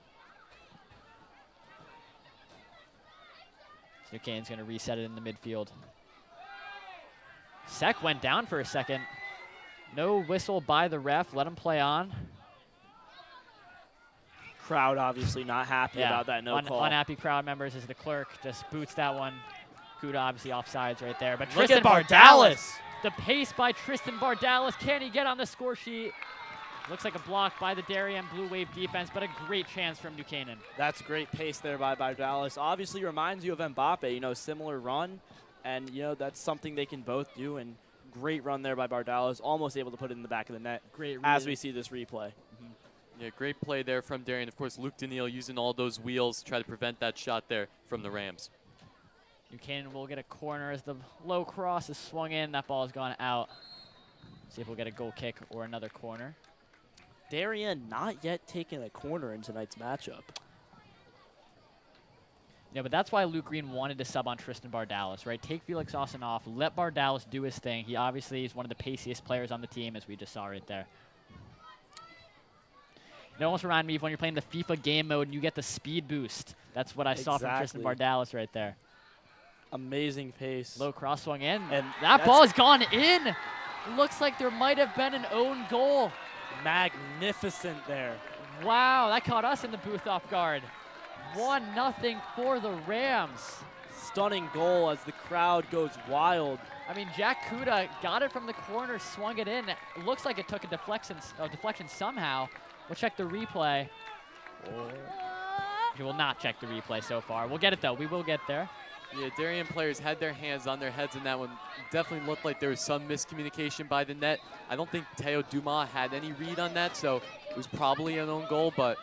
S1: So New Canaan's going to reset it in the midfield. Sek went down for a second. No whistle by the ref. Let him play on.
S3: Crowd obviously not happy about that no call.
S1: Unhappy crowd members as the clerk just boots that one. Kuda obviously offsides right there. But
S3: Look
S1: Tristan
S3: at Bardalis.
S1: The pace by Tristan Bardalis. Can he get on the score sheet? Looks like a block by the Darien Blue Wave defense, but a great chance from New Canaan.
S3: That's great pace there by Bardalis. Obviously reminds you of Mbappe, you know, similar run. And, you know, that's something they can both do. And great run there by Bardalis. Almost able to put it in the back of the net as we see this replay.
S2: Yeah, great play there from Darien. Of course, Luke Daniil using all those wheels to try to prevent that shot there from the Rams.
S1: New Canaan will get a corner as the low cross is swung in. That ball has gone out. See if we'll get a goal kick or another corner.
S3: Darien not yet taking a corner in tonight's matchup.
S1: Yeah, but that's why Luke Green wanted to sub on Tristan Bardalis, right? Take Felix Austin off, let Bardalis do his thing. He obviously is one of the paciest players on the team, as we just saw right there. It almost reminded me of when you're playing the FIFA game mode and you get the speed boost. That's what I saw from Tristan Bardalis right there.
S3: Amazing pace.
S1: Low cross swung in.
S3: And
S1: that ball has gone in. Looks like there might have been an own goal.
S3: Magnificent there.
S1: Wow, that caught us in the booth off guard. 1-0 for the Rams.
S3: Stunning goal as the crowd goes wild.
S1: I mean, Jack Kuda got it from the corner, swung it in. It looks like it took a deflection somehow. We'll check the replay. We will not check the replay so far. We'll get it, though. We will get there.
S2: Yeah, Darien players had their hands on their heads in that one. Definitely looked like there was some miscommunication by the net. I don't think Teo Dumas had any read on that, so it was probably an own goal, but...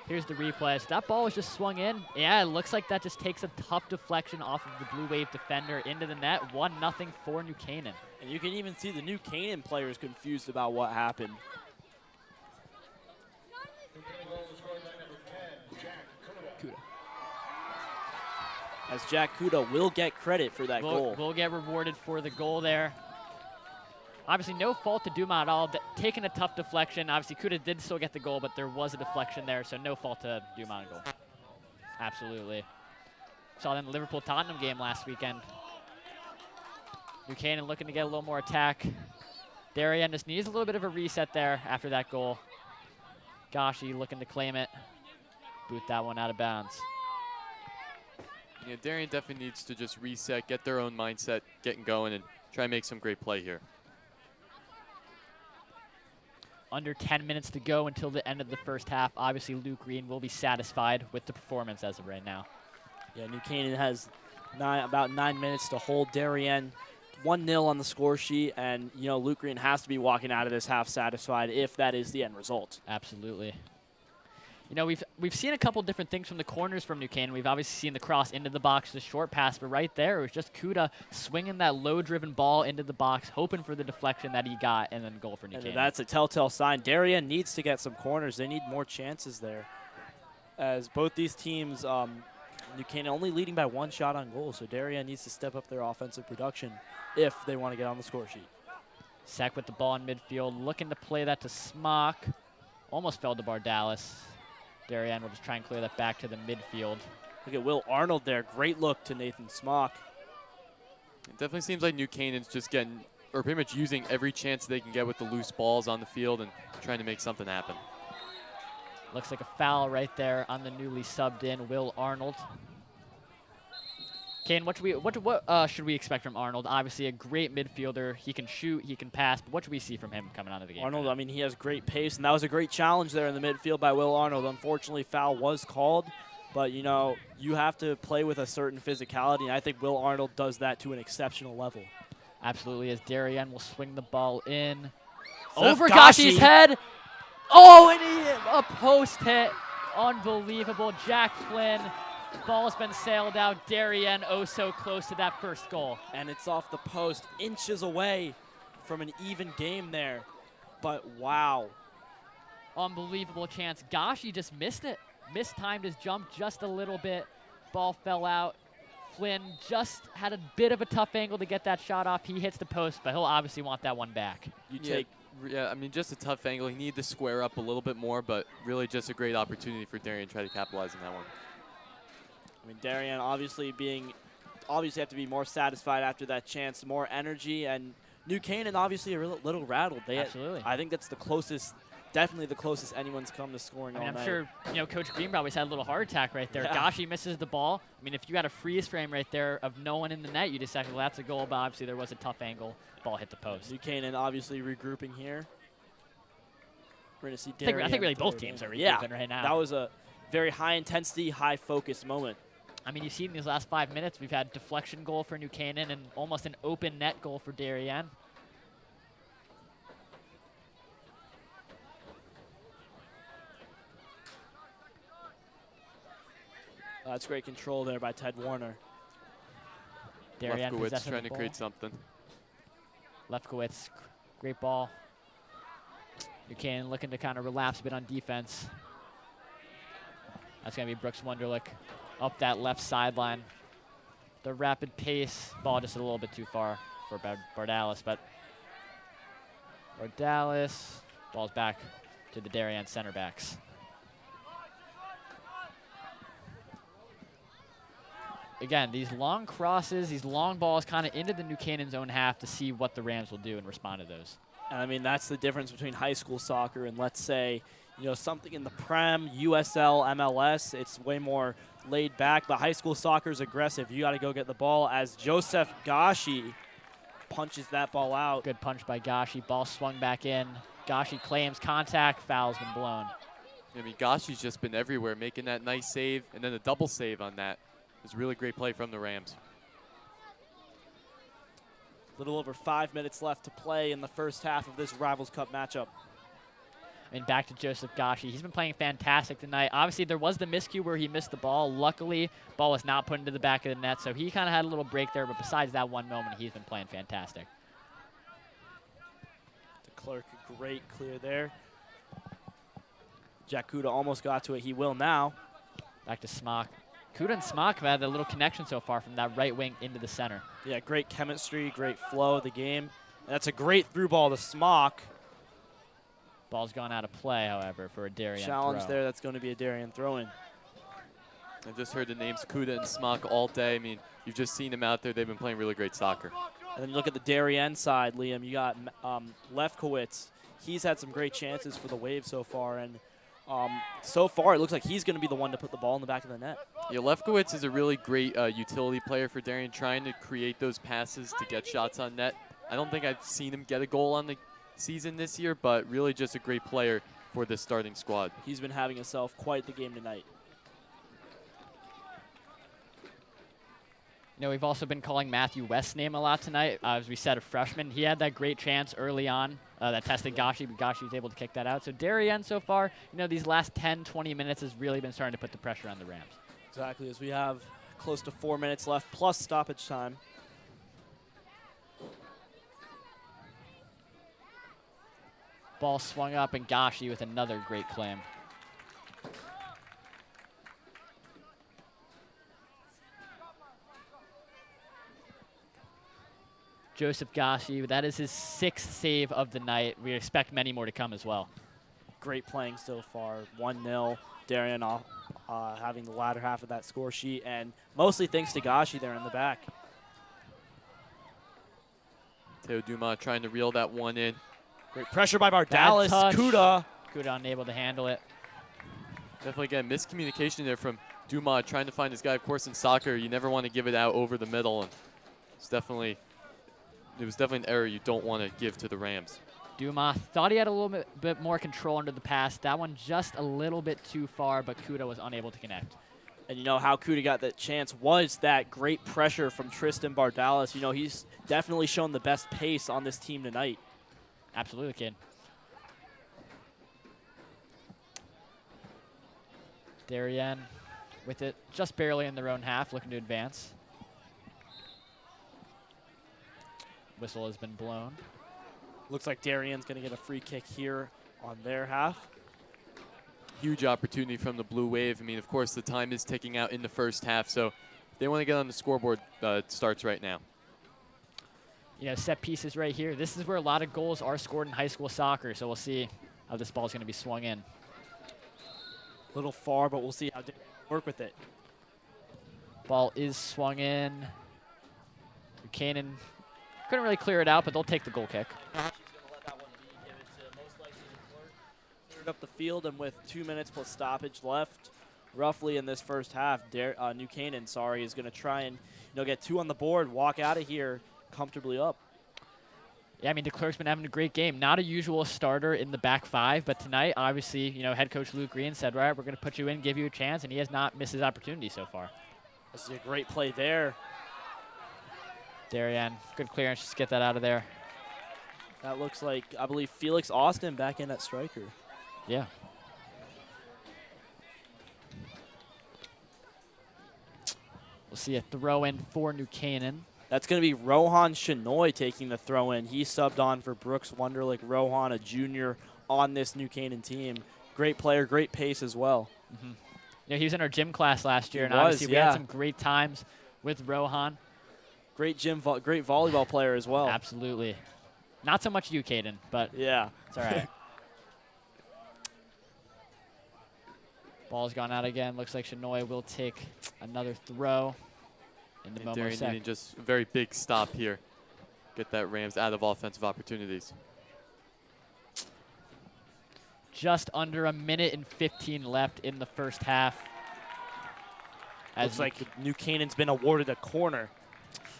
S1: Here's the replay. So that ball was just swung in. Yeah, it looks like that just takes a tough deflection off of the Blue Wave defender into the net. 1-0 for New Canaan.
S3: And you can even see the New Canaan players confused about what happened. As Jack Kuda will get credit for that goal.
S1: Will get rewarded for the goal there. Obviously, no fault to Dumas at all. Taking a tough deflection. Obviously, Kuda did still get the goal, but there was a deflection there, so no fault to Dumas goal. Absolutely. Saw that in the Liverpool-Tottenham game last weekend. New Canaan looking to get a little more attack. Darien just needs a little bit of a reset there after that goal. Gashi looking to claim it. Boot that one out of bounds.
S2: Yeah, Darien definitely needs to just reset, get their own mindset getting going, and try and make some great play here.
S1: Under 10 minutes to go until the end of the first half. Obviously, Luke Green will be satisfied with the performance as of right now.
S3: Yeah, New Canaan has about 9 minutes to hold Darien 1-0 on the score sheet, and you know Luke Green has to be walking out of this half satisfied if that is the end result.
S1: Absolutely. You know, we've seen a couple different things from the corners from New Canaan. We've obviously seen the cross into the box, the short pass, but right there it was just Kuda swinging that low-driven ball into the box, hoping for the deflection that he got, and then goal for New Canaan.
S3: That's a telltale sign. Darien needs to get some corners. They need more chances there. As both these teams, New Canaan only leading by 1 shot on goal, so Darien needs to step up their offensive production if they want to get on the score sheet.
S1: Sek with the ball in midfield, looking to play that to Smock. Almost fell to Bardalis. Darien will just try and clear that back to the midfield.
S3: Look at Will Arnold there. Great look to Nathan Smock.
S2: It definitely seems like New Canaan's just getting, or pretty much using every chance they can get with the loose balls on the field and trying to make something happen.
S1: Looks like a foul right there on the newly subbed in Will Arnold. Kane, what should we expect from Arnold? Obviously a great midfielder. He can shoot, he can pass, but what should we see from him coming out of the game?
S3: Arnold, I mean, he has great pace, and that was a great challenge there in the midfield by Will Arnold. Unfortunately, foul was called, but, you know, you have to play with a certain physicality, and I think Will Arnold does that to an exceptional level.
S1: Absolutely, as Darien will swing the ball in.
S3: Over
S1: Over Gashi's head. Oh, and a post hit. Unbelievable. Jack Flynn. Ball's been sailed out. Darien oh so close to that first goal.
S3: And it's off the post, inches away from an even game there. But wow.
S1: Unbelievable chance. Gashi just missed it. Mistimed his jump just a little bit. Ball fell out. Flynn just had a bit of a tough angle to get that shot off. He hits the post, but he'll obviously want that one back.
S2: Yeah, I mean, just a tough angle. He needed to square up a little bit more, but really just a great opportunity for Darien to try to capitalize on that one.
S3: I mean, Darien obviously have to be more satisfied after that chance, more energy, and New Canaan obviously a little rattled.
S1: Absolutely.
S3: I think that's the closest, definitely the closest anyone's come to scoring all
S1: I'm
S3: night.
S1: sure Coach Green probably had a little heart attack right there.
S3: Yeah.
S1: Gashi misses the ball. I mean, if you had a freeze frame right there of no one in the net, you just said, well, that's a goal, but obviously there was a tough angle. Ball hit the post.
S3: New Canaan obviously regrouping here. We're going to see Darien.
S1: I think really both teams are regrouping right now.
S3: That was a very high-intensity, high-focus moment.
S1: I mean, you've seen these last 5 minutes, we've had deflection goal for New Canaan and almost an open net goal for Darien.
S3: That's great control there by Ted Warner.
S1: Darien
S2: Lefkowitz trying to create something.
S1: Lefkowitz, great ball. New Canaan looking to kind of relapse a bit on defense. That's going to be Brooks Wunderlich up that left sideline. The rapid pace, ball just a little bit too far for Bardalis, but Bardalis, ball's back to the Darien center backs. Again, these long crosses, these long balls kind of into the New Canaan's own half to see what the Rams will do and respond to those.
S3: And I mean, that's the difference between high school soccer and, let's say, something in the Prem, USL, MLS. It's way more laid back, but high school soccer is aggressive. You got to go get the ball as Joseph Gashi punches that ball out.
S1: Good punch by Gashi. Ball swung back in. Gashi claims contact. Foul's been blown.
S2: I mean, Gashi's just been everywhere, making that nice save, and then a double save on that. It was really great play from the Rams.
S3: A little over 5 minutes left to play in the first half of this Rivals Cup matchup.
S1: And back to Joseph Gashi. He's been playing fantastic tonight. Obviously, there was the miscue where he missed the ball. Luckily, ball was not put into the back of the net, so he kind of had a little break there. But besides that one moment, he's been playing fantastic.
S3: The Clerk, a great clear there. Jack Kuda almost got to it. He will now.
S1: Back to Smock. Kuda and Smock have had a little connection so far from that right wing into the center.
S3: Yeah, great chemistry, great flow of the game. And that's a great through ball to Smock.
S1: Ball's gone out of play, however, for a Darien
S3: challenge
S1: throw.
S3: There. That's going to be a Darien throw-in.
S2: I just heard the names Kuda and Smock all day. I mean, you've just seen them out there. They've been playing really great soccer.
S3: And then you look at the Darien side, Liam. You got Lefkowitz. He's had some great chances for the Wave so far, and so far it looks like he's going to be the one to put the ball in the back of the net.
S2: Yeah, Lefkowitz is a really great utility player for Darien, trying to create those passes to get shots on net. I don't think I've seen him get a goal on the season this year, but really just a great player for the starting squad.
S3: He's been having himself quite the game tonight.
S1: We've also been calling Matthew West's name a lot tonight. As we said, a freshman. He had that great chance early on that tested Gashi, but Gashi was able to kick that out. So Darien so far, these last 10, 20 minutes has really been starting to put the pressure on the Rams.
S3: Exactly, as we have close to 4 minutes left, plus stoppage time.
S1: Ball swung up, and Gashi with another great claim. Joseph Gashi, that is his 6th save of the night. We expect many more to come as well.
S3: Great playing so far, 1-0. Darien having the latter half of that score sheet, and mostly thanks to Gashi there in the back.
S2: Teo Dumas trying to reel that one in.
S3: Great pressure by Bardalis. Kuda
S1: unable to handle it.
S2: Definitely, again, miscommunication there from Dumas trying to find his guy. Of course, in soccer, you never want to give it out over the middle, and it was definitely an error you don't want to give to the Rams.
S1: Dumas thought he had a little bit more control under the pass. That one just a little bit too far, but Kuda was unable to connect.
S3: And how Kuda got that chance was that great pressure from Tristan Bardalis. He's definitely shown the best pace on this team tonight.
S1: Absolutely, kid. Darien with it just barely in their own half, looking to advance. Whistle has been blown.
S3: Looks like Darien's going to get a free kick here on their half.
S2: Huge opportunity from the Blue Wave. I mean, of course, the time is ticking out in the first half, so they want to get on the scoreboard starts right now.
S1: You know, set pieces right here. This is where a lot of goals are scored in high school soccer, so we'll see how this ball is going to be swung in.
S3: A little far, but we'll see how they work with it.
S1: Ball is swung in. Canaan couldn't really clear it out, but they'll take the goal kick.
S3: She's going to let that one be. Give it to most likely the cleared up the field, and with 2 minutes plus stoppage left, roughly in this first half, New Canaan, is going to try and get 2 on the board, walk out of here comfortably up.
S1: Yeah, I mean, DeClerc's been having a great game. Not a usual starter in the back 5, but tonight, obviously, head coach Luke Green said, right, we're going to put you in, give you a chance, and he has not missed his opportunity so far.
S3: This is a great play there.
S1: Darien, good clearance, just get that out of there.
S3: That looks like, I believe, Felix Austin back in at striker.
S1: Yeah. We'll see a throw in for New Canaan.
S3: That's going to be Rohan Shenoy taking the throw in. He subbed on for Brooks Wunderlich. Rohan, a junior on this New Canaan team. Great player, great pace as well.
S1: Mm-hmm. He was in our gym class last year,
S3: He
S1: we had some great times with Rohan.
S3: Great great volleyball player as well.
S1: Absolutely. Not so much you, Caden, but
S3: yeah,
S1: it's all right. Ball's gone out again. Looks like Shenoy will take another throw in the moment.
S2: Darien needing just a very big stop here. Get that Rams out of offensive opportunities.
S1: Just under a minute and 15 left in the first half.
S3: Looks like New Canaan's been awarded a corner.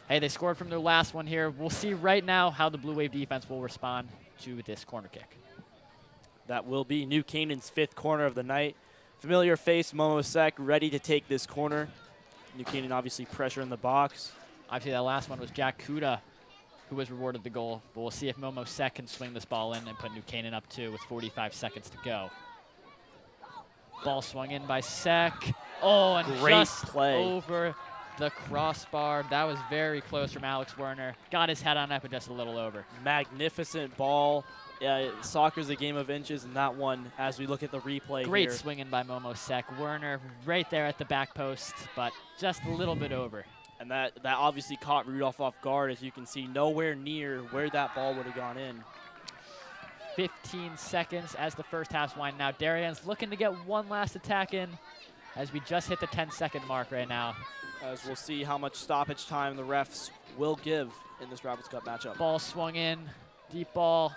S1: Hey, they scored from their last one here. We'll see right now how the Blue Wave defense will respond to this corner kick.
S3: That will be New Canaan's 5th corner of the night. Familiar face, Momo Sek, ready to take this corner. New Canaan obviously pressure in the box.
S1: Obviously, that last one was Jack Kuda who was rewarded the goal. But we'll see if Momo Sek can swing this ball in and put New Canaan up 2 with 45 seconds to go. Ball swung in by Sek. Oh, and
S3: great
S1: just
S3: play
S1: over the crossbar. That was very close from Alex Werner. Got his head on it, but just a little over.
S3: Magnificent ball. Soccer's a game of inches, and that one, as we look at the replay
S1: Great
S3: here.
S1: swinging by Momo Sek. Werner right there at the back post, but just a little bit over.
S3: And that obviously caught Rudolph off guard, as you can see, nowhere near where that ball would have gone in.
S1: 15 seconds as the first half's winding now. Darien's looking to get one last attack in as we just hit the 10-second mark right now.
S3: As we'll see how much stoppage time the refs will give in this Rapids Cup matchup.
S1: Ball swung in, deep ball.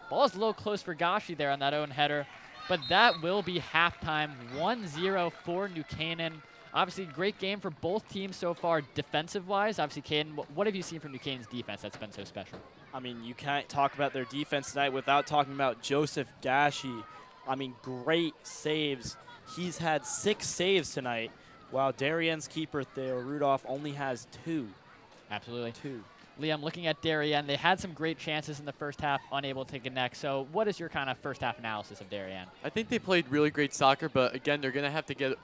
S1: Ball is a little close for Gashi there on that own header, but that will be halftime. 1-0 for New Canaan. Obviously, great game for both teams so far defensive-wise. Obviously, Canaan, what have you seen from New Canaan's defense that's been so special?
S3: I mean, you can't talk about their defense tonight without talking about Joseph Gashi. I mean, great saves. He's had 6 saves tonight, while Darien's keeper, Theo Rudolph, only has 2.
S1: Absolutely.
S3: 2.
S1: Liam, looking at Darien, they had some great chances in the first half, unable to connect. So what is your kind of first half analysis of Darien?
S2: I think they played really great soccer, but again, they're going to have to get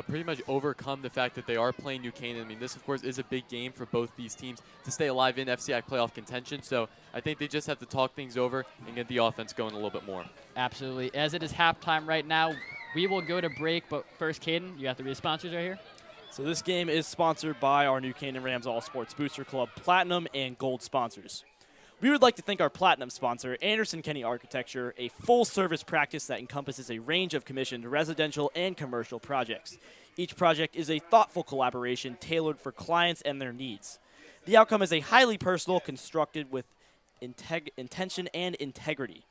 S2: pretty much overcome the fact that they are playing New Canaan. I mean, this, of course, is a big game for both these teams to stay alive in FCIAC playoff contention. So I think they just have to talk things over and get the offense going a little bit more.
S1: Absolutely. As it is halftime right now, we will go to break. But first, Caden, you have to read the sponsors right here.
S3: So this game is sponsored by our New Canaan Rams All Sports Booster Club Platinum and Gold sponsors. We would like to thank our Platinum sponsor, Anderson Kenny Architecture, a full-service practice that encompasses a range of commissioned residential and commercial projects. Each project is a thoughtful collaboration tailored for clients and their needs. The outcome is a highly personal, constructed with intention and integrity.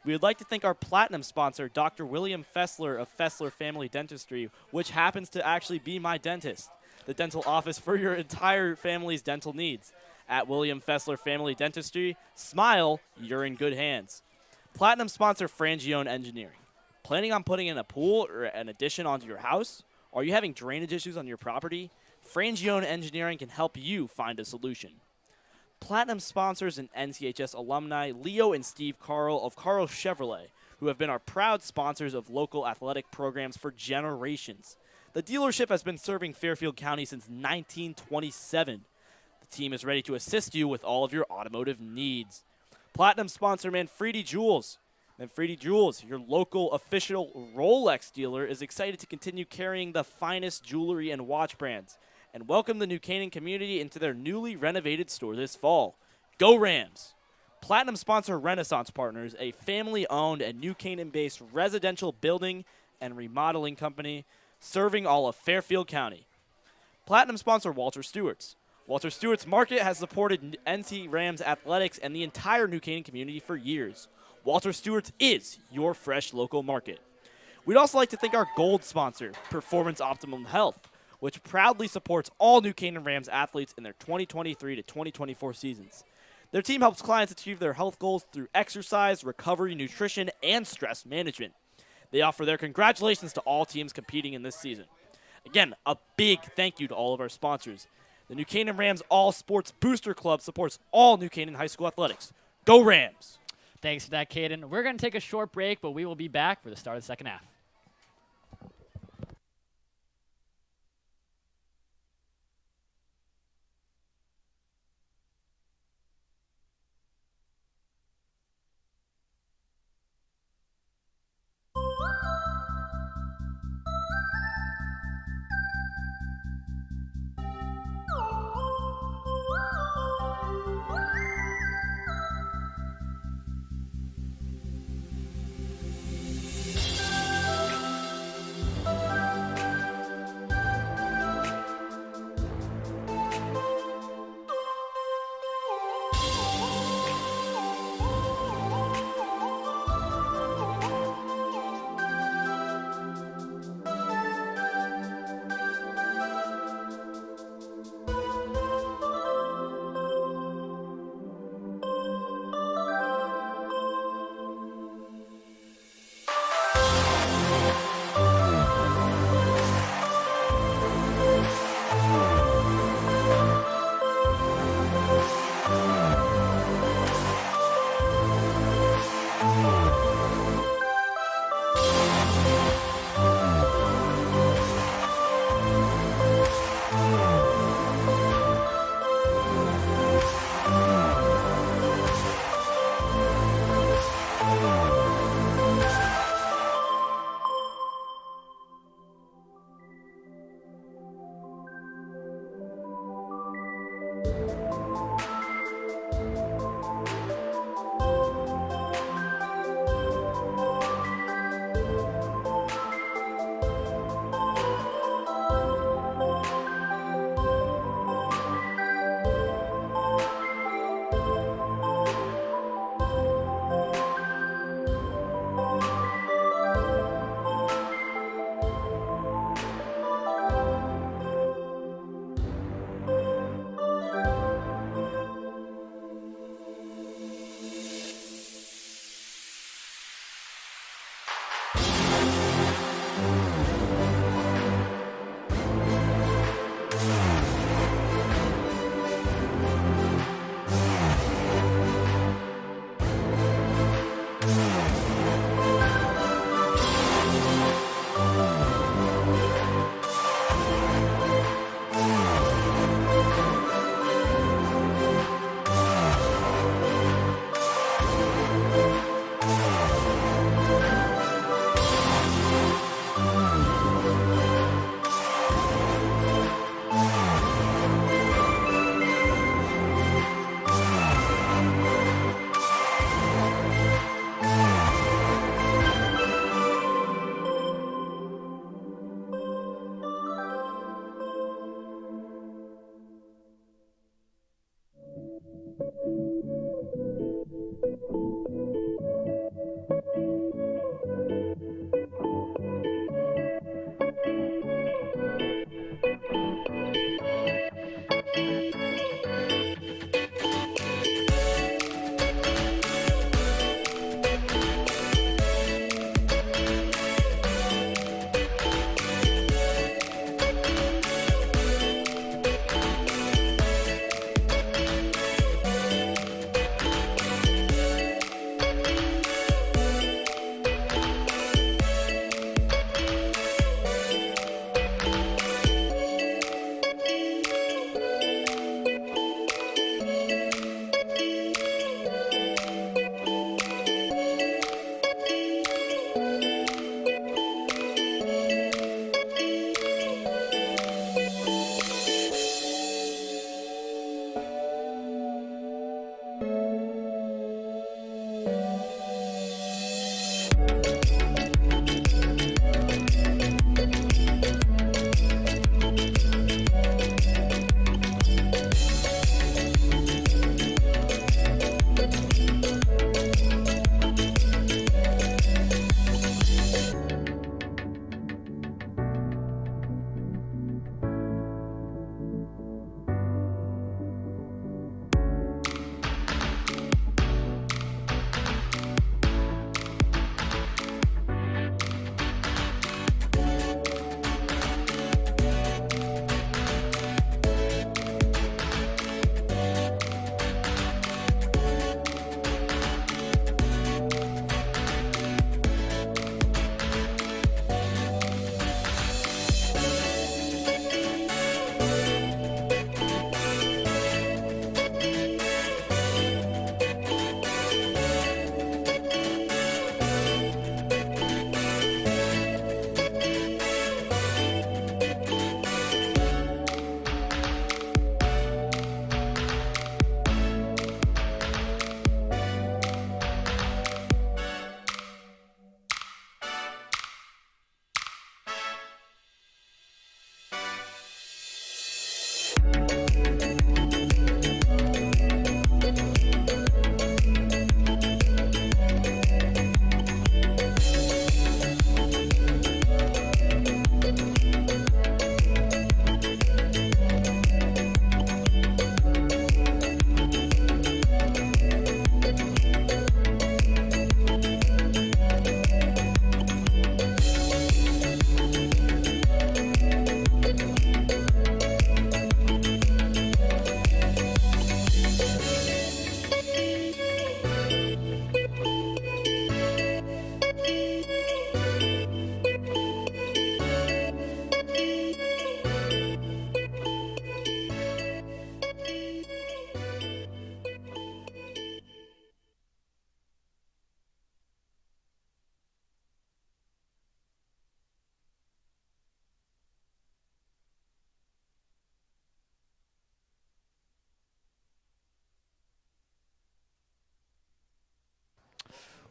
S3: We would like to thank our Platinum sponsor, Dr. William Fessler of Fessler Family Dentistry, which happens to actually be my dentist, the dental office for your entire family's dental needs. At William Fessler Family Dentistry, smile, you're in good hands. Platinum sponsor, Frangione Engineering. Planning on putting in a pool or an addition onto your house? Are you having drainage issues on your property? Frangione Engineering can help you find a solution. Platinum sponsors and NCHS alumni Leo and Steve Carl of Carl Chevrolet, who have been our proud sponsors of local athletic programs for generations. The dealership has been serving Fairfield County since 1927. The team is ready to assist you with all of your automotive needs. Platinum sponsor Manfredi Jewels. Then Freedy Jewels, your local official Rolex dealer, is excited to continue carrying the finest jewelry and watch brands and welcome the New Canaan community into their newly renovated store this fall. Go Rams! Platinum sponsor Renaissance Partners, a family-owned and New Canaan-based residential building and remodeling company serving all of Fairfield County. Platinum sponsor Walter Stewart's. Walter Stewart's Market has supported NC Rams athletics and the entire New Canaan community for years. Walter Stewart's is your fresh local market. We'd also like to thank our gold sponsor, Performance Optimum Health, which proudly supports all New Canaan Rams athletes in their 2023 to 2024 seasons. Their team helps clients achieve their health goals through exercise, recovery, nutrition, and stress management. They offer their congratulations to all teams competing in this season. Again, a big thank you to all of our sponsors. The New Canaan Rams All Sports Booster Club supports all New Canaan high school athletics. Go Rams!
S1: Thanks for that, Caden. We're going to take a short break, but we will be back for the start of the second half.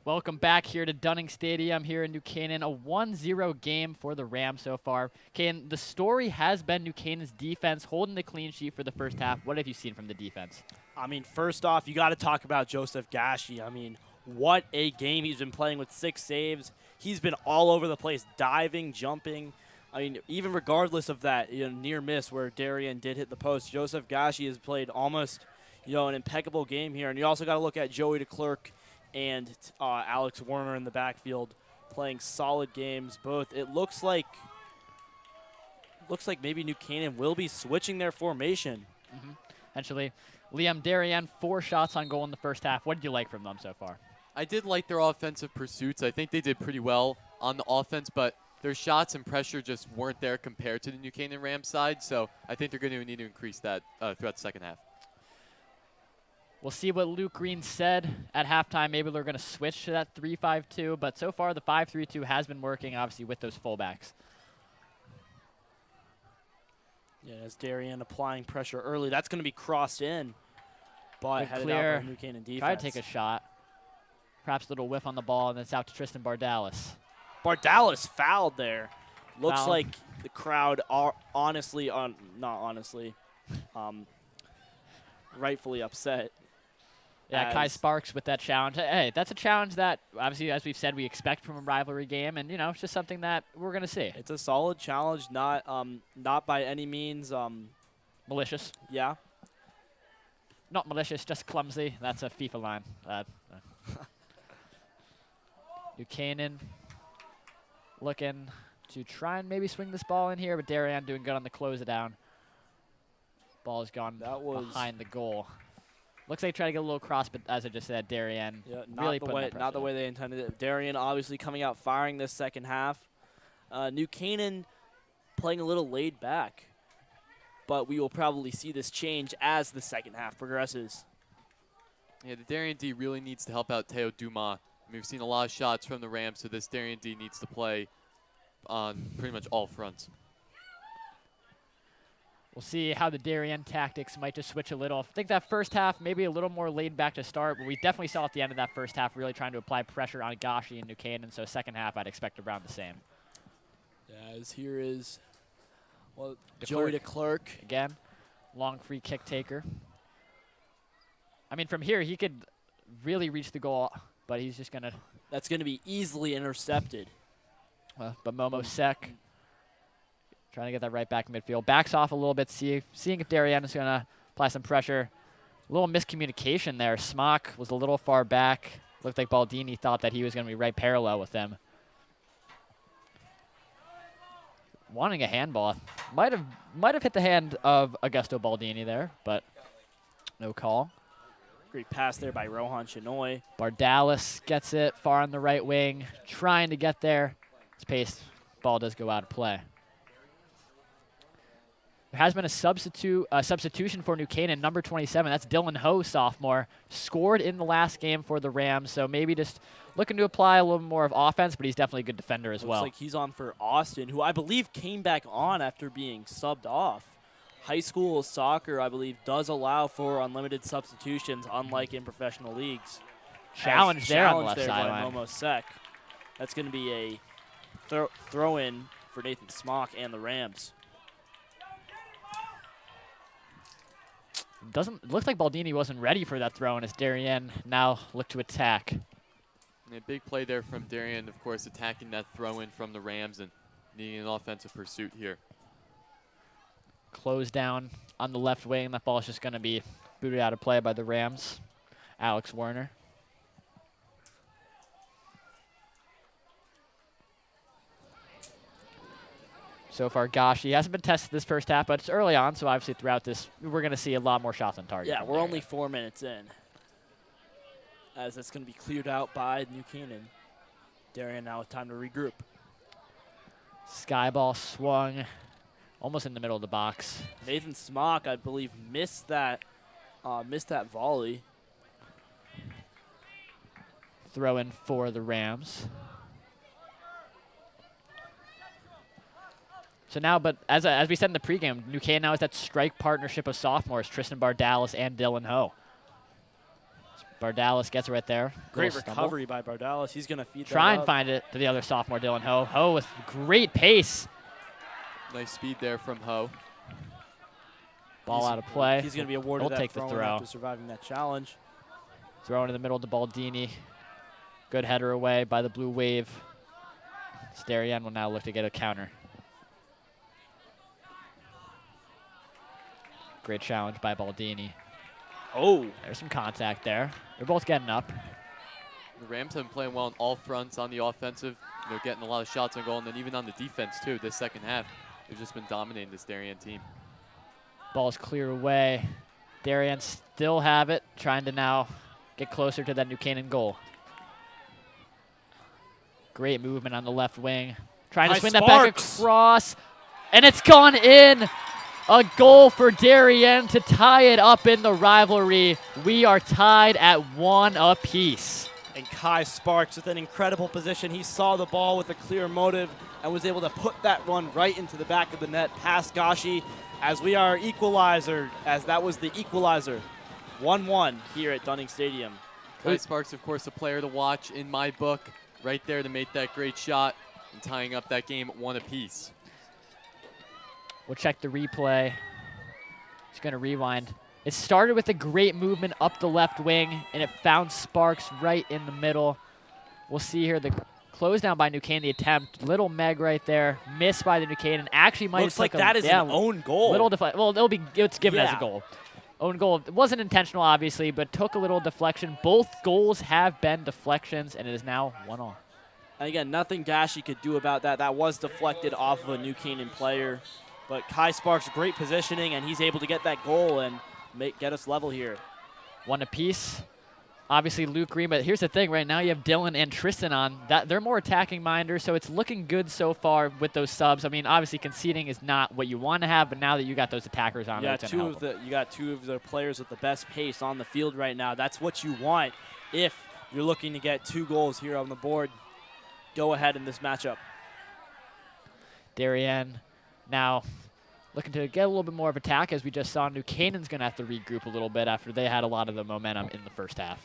S1: Welcome back here to Dunning Stadium here in New Canaan. A 1-0 game for the Rams so far. Kane, the story has been New Canaan's defense holding the clean sheet for the first half. What have you seen from the defense?
S3: I mean, first off, you got to talk about Joseph Gashi. I mean, what a game he's been playing with 6 saves. He's been all over the place, diving, jumping. I mean, even regardless of that near miss where Darien did hit the post, Joseph Gashi has played almost an impeccable game here. And you also got to look at Joey DeClerc and Alex Warner in the backfield playing solid games. Both. It looks like maybe New Canaan will be switching their formation.
S1: Actually, Liam, Darien, 4 shots on goal in the first half. What did you like from them so far?
S2: I did like their offensive pursuits. I think they did pretty well on the offense, but their shots and pressure just weren't there compared to the New Canaan Rams side, so I think they're going to need to increase that throughout the second half.
S1: We'll see what Luke Green said at halftime. Maybe they're going to switch to that 3-5-2, but so far the 5-3-2 has been working, obviously, with those fullbacks.
S3: Yeah, as Darien applying pressure early, that's going to be crossed in, but
S1: Good
S3: headed
S1: clear.
S3: out by New Canaan defense.
S1: Try to take a shot. Perhaps a little whiff on the ball, and then it's out to Tristan Bardalis.
S3: Bardalis fouled there. Looks
S1: Foul.
S3: like the crowd are rightfully upset.
S1: Yeah, Kai Sparks with that challenge. Hey, that's a challenge that, obviously, as we've said, we expect from a rivalry game, and, it's just something that we're going to see.
S3: It's a solid challenge, not by any means
S1: Malicious.
S3: yeah.
S1: Not malicious, just clumsy. That's a FIFA line. New Canaan looking to try and maybe swing this ball in here, but Darien doing good on the close it down. Ball has gone behind the goal. Looks like trying to get a little cross, but as I just said, Darien really
S3: not the way they intended it. Darien obviously coming out firing this second half. New Canaan playing a little laid back, but we will probably see this change as the second half progresses.
S2: Yeah, the Darien D really needs to help out Teo Dumas. I mean, we've seen a lot of shots from the Rams, so this Darien D needs to play on pretty much all fronts.
S1: We'll see how the Darien tactics might just switch a little. I think that first half maybe a little more laid back to start, but we definitely saw at the end of that first half really trying to apply pressure on Gashi and New Canaan, so second half I'd expect around the same.
S3: Yeah, as here is Joey DeClerc.
S1: Again, long free kick taker. I mean, from here he could really reach the goal, but he's just going to...
S3: That's going to be easily intercepted.
S1: But Momo Sek trying to get that right back in midfield. Backs off a little bit, seeing if Darien is going to apply some pressure. A little miscommunication there. Smock was a little far back. Looked like Baldini thought that he was going to be right parallel with them. Wanting a handball. Might have hit the hand of Augusto Baldini there, but no call.
S3: Great pass there by Rohan Chinoy.
S1: Bardalis gets it far on the right wing, trying to get there. It's paced. Ball does go out of play. There has been a substitution for New Canaan, number 27. That's Dylan Ho, sophomore. Scored in the last game for the Rams, so maybe just looking to apply a little more of offense, but he's definitely a good defender as well.
S3: Looks like he's on for Austin, who I believe came back on after being subbed off. High school soccer, I believe, does allow for unlimited substitutions, unlike in professional leagues.
S1: Challenge there on the left sideline.
S3: Momo Sek. That's going to be a throw-in for Nathan Smock and the Rams.
S1: Looks like Baldini wasn't ready for that throw, and as Darien now look to attack.
S2: And a big play there from Darien, of course, attacking that throw-in from the Rams and needing an offensive pursuit here.
S1: Close down on the left wing. That ball is just going to be booted out of play by the Rams. Alex Werner. So far, Gashi hasn't been tested this first half, but it's early on, so obviously throughout this, we're going to see a lot more shots on target.
S3: Yeah, we're only 4 minutes in, as that's going to be cleared out by New Canaan. Darien now with time to regroup.
S1: Sky ball swung almost in the middle of the box.
S3: Nathan Smock, I believe, missed that volley.
S1: Throw in for the Rams. So now, but as we said in the pregame, New Canaan now has that strike partnership of sophomores, Tristan Bardalis and Dylan Ho. Bardalis gets it right there.
S3: Great
S1: Little stumble.
S3: recovery by Bardalis. He's going to feed
S1: Try
S3: that
S1: and
S3: up.
S1: find it to the other sophomore, Dylan Ho. Ho with great pace.
S2: Nice speed there from Ho.
S1: Ball out of play.
S3: He's going to be awarded
S1: He'll
S3: that
S1: take the
S3: throw
S1: throw.
S3: after surviving that challenge.
S1: Throw in the middle to Baldini. Good header away by the Blue Wave. Darien will now look to get a counter. Great challenge by Baldini.
S3: Oh.
S1: There's some contact there. They're both getting up.
S2: The Rams have been playing well on all fronts on the offensive, getting a lot of shots on goal, and then even on the defense too. This second half, they've just been dominating this Darien team.
S1: Ball's clear away. Darien still have it, trying to now get closer to that New Canaan goal. Great movement on the left wing. Trying to swing that back across, and it's gone in. A goal for Darien to tie it up in the rivalry. We are tied at 1 apiece.
S3: And Kai Sparks with an incredible position. He saw the ball with a clear motive and was able to put that run right into the back of the net past Gashi as we are equalizer, as that was the equalizer. 1-1 here at Dunning Stadium.
S2: Kai Sparks, of course, a player to watch in my book, right there to make that great shot and tying up that game at 1 apiece.
S1: We'll check the replay. Just going to rewind. It started with a great movement up the left wing, and it found Sparks right in the middle. We'll see here the close down by New Canaan, the attempt. Little Meg right there. Missed by the New Canaan. Actually might
S3: Looks like that is an own goal.
S1: Well, it's given as a goal. Own goal. It wasn't intentional, obviously, but took a little deflection. Both goals have been deflections, and it is now 1-1.
S3: And again, nothing Gashi could do about that. That was deflected off of a New Canaan player. But Kai Sparks, great positioning, and he's able to get that goal and get us level here.
S1: 1 apiece. Obviously, Luke Green, but here's the thing. Right now, you have Dylan and Tristan on. They're more attacking minders, so it's looking good so far with those subs. I mean, obviously, conceding is not what you want to have, but now that you got those attackers on,
S3: you got two of the players with the best pace on the field right now. That's what you want if you're looking to get 2 goals here on the board. Go ahead in this matchup.
S1: Darien now looking to get a little bit more of attack, as we just saw. New Canaan's going to have to regroup a little bit after they had a lot of the momentum in the first half.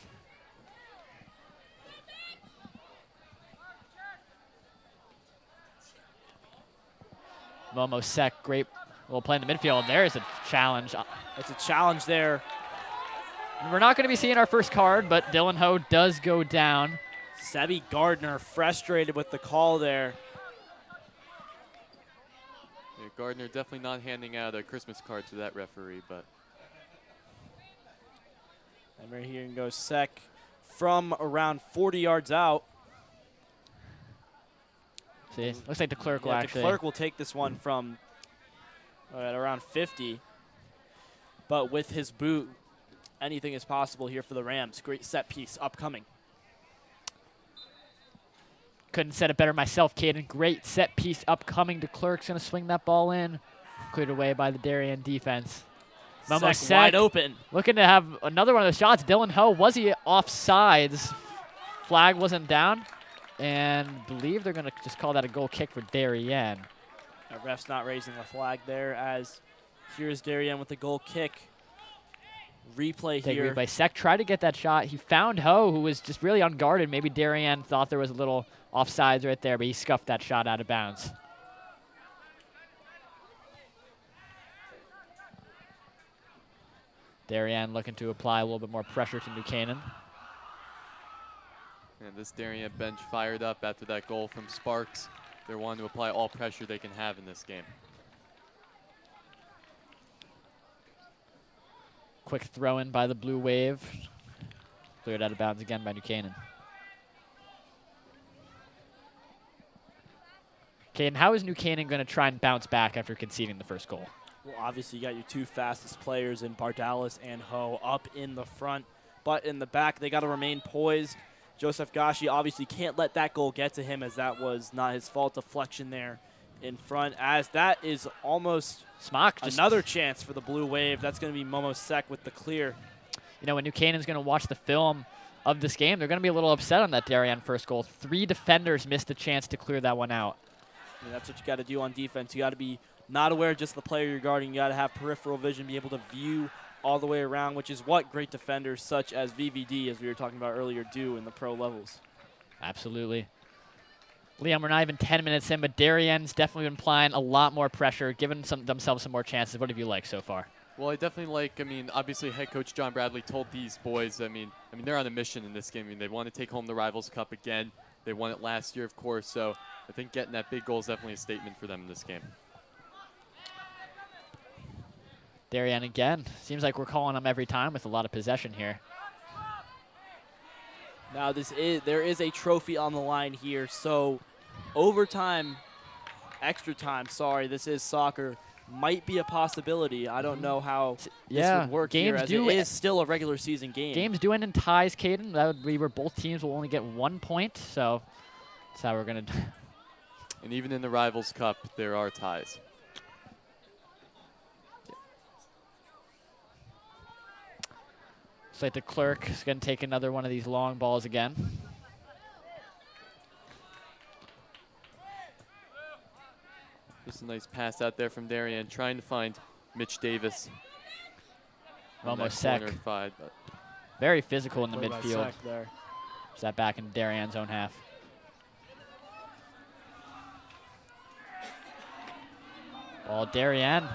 S1: Momo Sek, great little play in the midfield. There's a challenge.
S3: It's a challenge there.
S1: We're not going to be seeing our first card, but Dylan Ho does go down.
S3: Sebi Gardner frustrated with the call there.
S2: Yeah, Gardner definitely not handing out a Christmas card to that referee, but.
S3: And right here goes Sek from around 40 yards out.
S1: See, looks like the clerk will actually.
S3: The clerk will take this one from at around 50. But with his boot, anything is possible here for the Rams. Great set piece upcoming.
S1: Couldn't set it better myself, Caden. Great set piece upcoming. De Klerk's going to swing that ball in. Cleared away by the Darien defense. Momo
S3: Sek wide open.
S1: Looking to have another one of those shots. Dylan Ho, was he offsides? Flag wasn't down. And believe they're going to just call that a goal kick for Darien.
S3: Ref's not raising the flag there, as here's Darien with the goal kick. Replay here.
S1: Replay. Sek tried to get that shot. He found Ho, who was just really unguarded. Maybe Darien thought there was a little offsides right there, but he scuffed that shot out of bounds. Darien looking to apply a little bit more pressure to New Canaan.
S2: And this Darien bench fired up after that goal from Sparks. They're wanting to apply all pressure they can have in this game.
S1: Quick throw in by the Blue Wave. Cleared out of bounds again by New Canaan. Caden, how is New Canaan going to try and bounce back after conceding the first goal?
S3: Well, obviously you got your 2 fastest players in Bardalis and Ho up in the front, but in the back they got to remain poised. Joseph Gashi obviously can't let that goal get to him, as that was not his fault. Deflection there in front, as that is almost another chance for the Blue Wave. That's going to be Momo Sek with the clear.
S1: You know, when New Canaan's going to watch the film of this game, they're going to be a little upset on that Darien first goal. 3 defenders missed a chance to clear that one out.
S3: I mean, that's what you got to do on defense. You got to be not aware of just the player you're guarding. You got to have peripheral vision, be able to view all the way around, which is what great defenders such as VVD, as we were talking about earlier, do in the pro levels.
S1: Absolutely. Liam, we're not even 10 minutes in, but Darien's definitely been applying a lot more pressure, giving themselves some more chances. What have you liked so far?
S2: Well, I definitely like, obviously head coach John Bradley told these boys, they're on a mission in this game. They want to take home the Rivals Cup again. They won it last year, of course, so I think getting that big goal is definitely a statement for them in this game.
S1: Darien again. Seems like we're calling them every time with a lot of possession here.
S3: Now there is a trophy on the line here, so overtime, extra time, this is soccer, might be a possibility. I don't know how this would work here, as it is still a regular season game.
S1: Games do end in ties, Caden. That would be where both teams will only get 1 point, so that's how we're going to do.
S2: And even in the Rivals Cup, there are ties.
S1: Looks like the clerk is going to take another one of these long balls again.
S2: Just a nice pass out there from Darien, trying to find Mitch Davis.
S1: Almost sec.
S2: But
S1: very physical in the midfield.
S3: There.
S1: Is that back in Darien's own half? Ball Darien.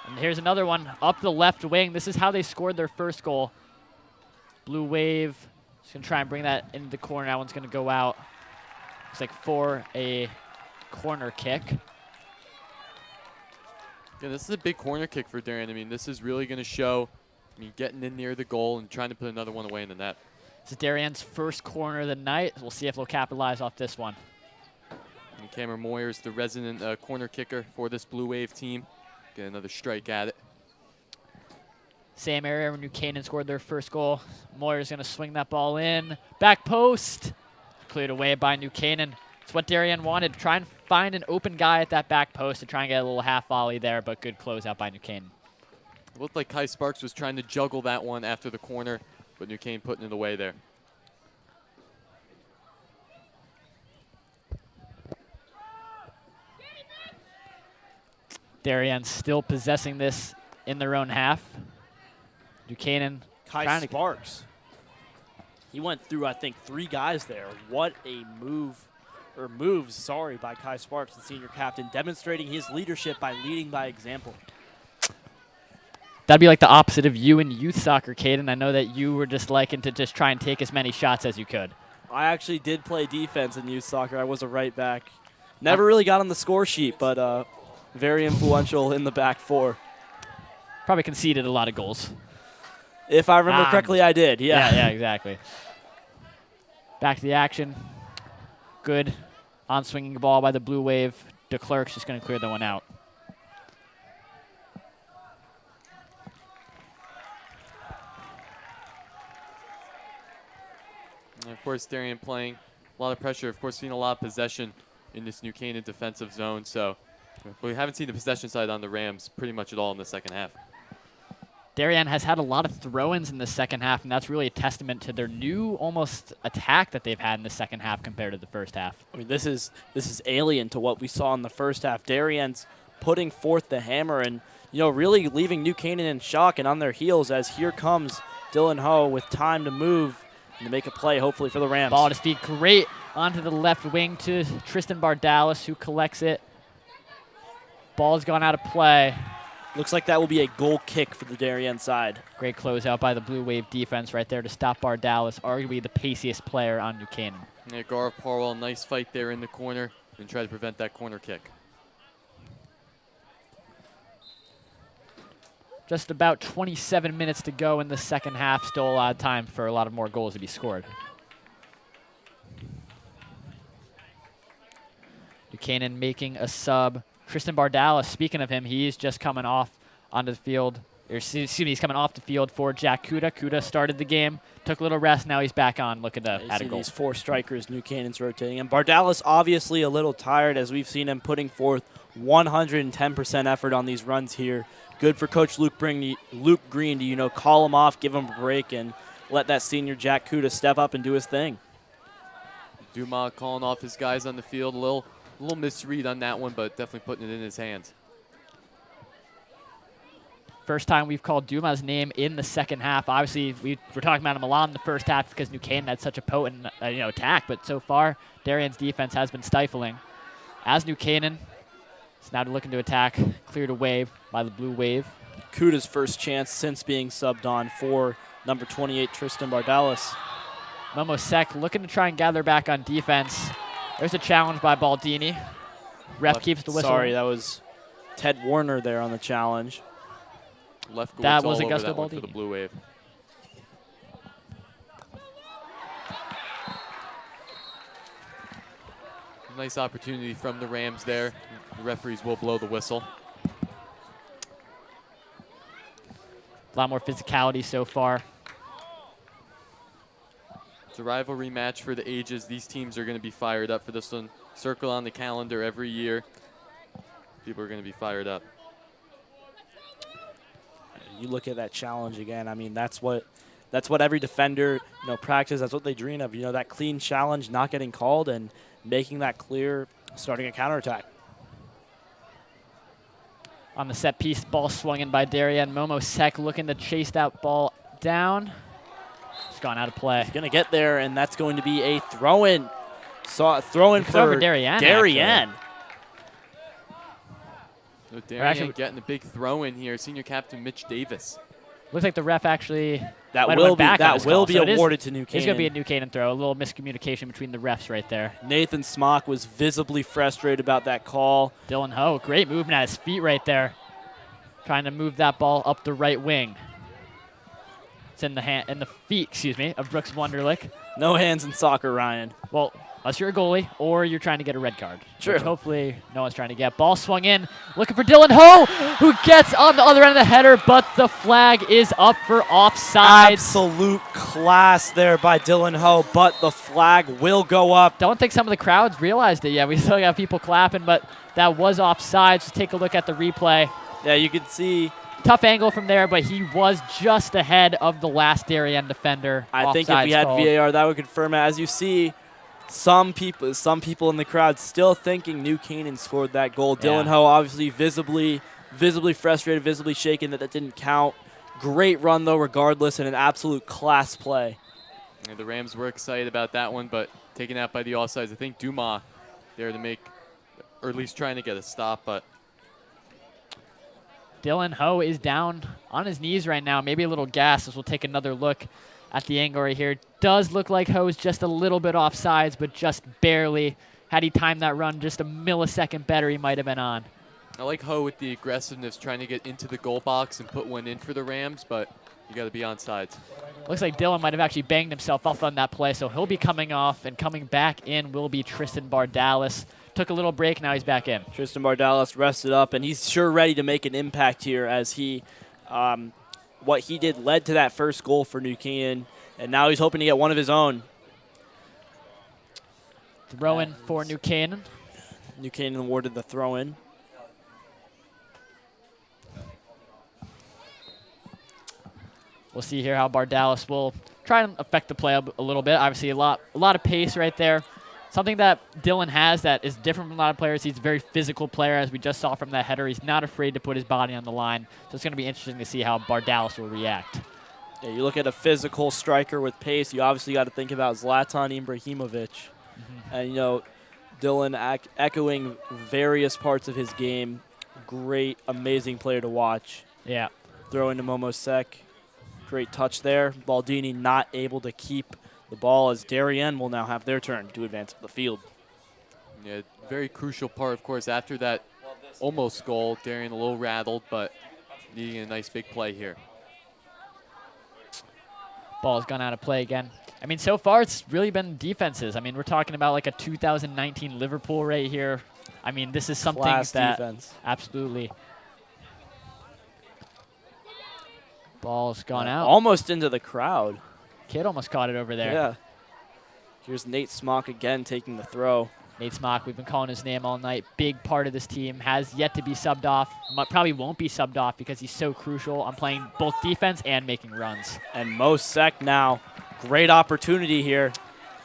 S1: And here's another one up the left wing. This is how they scored their first goal. Blue Wave. Just going to try and bring that into the corner. That one's going to go out. Looks like for a corner kick.
S2: Yeah, this is a big corner kick for Darien. This is really going to show, getting in near the goal and trying to put another one away in the net.
S1: This is Darien's first corner of the night. We'll see if they'll capitalize off this one.
S2: And Cameron Moyers, the resident corner kicker for this Blue Wave team. Get another strike at it.
S1: Same area where New Canaan scored their first goal. Moyer's going to swing that ball in. Back post. Cleared away by New Canaan. It's what Darien wanted. Try and find an open guy at that back post to try and get a little half volley there, but good closeout by New Canaan.
S2: It looked like Kai Sparks was trying to juggle that one after the corner, but New Canaan putting it away there.
S1: Darien still possessing this in their own half. Buchanan.
S3: Kai Sparks. He went through, I think, 3 guys there. What a moves by Kai Sparks, the senior captain, demonstrating his leadership by leading by example.
S1: That'd be like the opposite of you in youth soccer, Caden. I know that you were just liking to just try and take as many shots as you could.
S3: I actually did play defense in youth soccer. I was a right back. Never really got on the score sheet, but very influential in the back 4.
S1: Probably conceded a lot of goals.
S3: If I remember correctly, I did, yeah.
S1: Yeah, exactly. Back to the action. Good on-swinging ball by the Blue Wave. De Klerk's just going to clear the one out.
S2: And of course, Darien playing a lot of pressure. Of course, seeing a lot of possession in this New Canaan defensive zone. So we haven't seen the possession side on the Rams pretty much at all in the second half.
S1: Darien has had a lot of throw-ins in the second half, and that's really a testament to their new almost attack that they've had in the second half compared to the first half.
S3: This is alien to what we saw in the first half. Darien's putting forth the hammer and really leaving New Canaan in shock and on their heels as here comes Dylan Ho with time to move and to make a play, hopefully, for the Rams.
S1: Ball at his feet, great onto the left wing to Tristan Bardalis, who collects it. Ball's gone out of play.
S3: Looks like that will be a goal kick for the Darien side.
S1: Great closeout by the Blue Wave defense right there to stop Bardalis, arguably the paciest player on New Canaan.
S2: Yeah, Gaurav Parwal, nice fight there in the corner and try to prevent that corner kick.
S1: Just about 27 minutes to go in the second half. Still a lot of time for a lot of more goals to be scored. Buchanan making a sub. Tristan Bardalis, speaking of him, he's just coming off onto the field. He's coming off the field for Jack Kuda. Kuda started the game, took a little rest, now he's back on looking to add a goal.
S3: These 4 strikers New Canaan's rotating. And Bardalis obviously a little tired as we've seen him putting forth 110% effort on these runs here. Good for Coach Luke Green to, call him off, give him a break, and let that senior Jack Kuda step up and do his thing.
S2: Dumas calling off his guys on the field. A little misread on that one, but definitely putting it in his hands.
S1: First time we've called Duma's name in the second half. Obviously, we were talking about him a lot in the first half because New Canaan had such a potent attack, but so far, Darien's defense has been stifling. As New Canaan is now looking to attack, cleared away by the Blue Wave.
S3: Kuda's first chance since being subbed on for number 28, Tristan Bardalis.
S1: Momo Sek looking to try and gather back on defense. There's a challenge by Baldini. Ref keeps the whistle.
S3: Sorry, that was Ted Warner there on the challenge.
S2: Left goal
S1: That
S2: all
S1: was
S2: over
S1: Augusto
S2: that one for
S1: Baldini.
S2: the Blue Wave. Nice opportunity from the Rams there. The referees will blow the whistle.
S1: A lot more physicality so far.
S2: It's a rivalry match for the ages. These teams are going to be fired up for this one. Circle on the calendar every year. People are going to be fired up.
S3: You look at that challenge again. I mean, that's what every defender practice. That's what they dream of. That clean challenge, not getting called, and making that clear, starting a counterattack.
S1: On the set piece, ball swung in by Darien. Momo Sek looking to chase that ball down. It's gone out of play.
S3: He's going to get there, and that's going to be a throw-in. Throw-in
S1: for Darien.
S2: So Darien getting a big throw-in here. Senior captain Mitch Davis.
S1: Looks like the ref actually
S3: that will be awarded to New Canaan.
S1: It's going to be a New Canaan throw. A little miscommunication between the refs right there.
S3: Nathan Smock was visibly frustrated about that call.
S1: Dylan Ho, great movement at his feet right there. Trying to move that ball up the right wing. It's in the feet, of Brooks Wunderlich.
S3: No hands in soccer, Ryan.
S1: Well, unless you're a goalie or you're trying to get a red card.
S3: True.
S1: Which hopefully no one's trying to get. Ball swung in, looking for Dylan Ho, who gets on the other end of the header, but the flag is up for offside.
S3: Absolute class there by Dylan Ho, but the flag will go up.
S1: Don't think some of the crowds realized it yet. We still got people clapping, but that was offside. Just take a look at the replay.
S3: Yeah, you can see.
S1: Tough angle from there, but he was just ahead of the last Darien defender.
S3: I think if we had VAR, that would confirm it. As you see, some people in the crowd still thinking New Canaan scored that goal.
S1: Yeah.
S3: Dylan Ho obviously visibly frustrated, visibly shaken that didn't count. Great run, though, regardless, and an absolute class play.
S2: And the Rams were excited about that one, but taken out by the offsides. I think Dumas there to make, or at least trying to get a stop, but
S1: Dylan Ho is down on his knees right now. Maybe a little gas as we'll take another look at the angle right here. Does look like Ho's just a little bit offsides, but just barely. Had he timed that run just a millisecond better, he might have been on.
S2: I like Ho with the aggressiveness, trying to get into the goal box and put one in for the Rams, but you got to be on sides.
S1: Looks like Dylan might have actually banged himself off on that play, so he'll be coming off, and coming back in will be Tristan Bardalis. Took a little break, now he's back in.
S3: Tristan Bardalis rested up, and he's sure ready to make an impact here as he, what he did led to that first goal for New Canaan, and now he's hoping to get one of his own.
S1: Throw-in for New Canaan.
S3: New Canaan awarded the throw-in.
S1: We'll see here how Bardalis will try and affect the play a little bit. Obviously, a lot of pace right there. Something that Dylan has that is different from a lot of players. He's a very physical player, as we just saw from that header. He's not afraid to put his body on the line. So it's going to be interesting to see how Bardalis will react.
S3: Yeah, you look at a physical striker with pace, you obviously got to think about Zlatan Ibrahimovic. Mm-hmm. And, Dylan echoing various parts of his game. Great, amazing player to watch.
S1: Yeah.
S3: Throw into Momo Sek. Great touch there. Baldini not able to keep the ball as Darien will now have their turn to advance up the field.
S2: Yeah, very crucial part, of course, after that almost goal. Darien a little rattled, but needing a nice big play here.
S1: Ball's gone out of play again. I mean, so far it's really been defenses. I mean, we're talking about like a 2019 Liverpool right here. I mean, this is something
S3: Class
S1: that
S3: defense.
S1: Absolutely. Ball's gone out.
S3: Almost into the crowd.
S1: Kid almost caught it over there.
S3: Yeah. Here's Nate Smock again taking the throw.
S1: Nate Smock, we've been calling his name all night. Big part of this team, has yet to be subbed off. Probably won't be subbed off because he's so crucial on playing both defense and making runs.
S3: And Mo Sek now. Great opportunity here.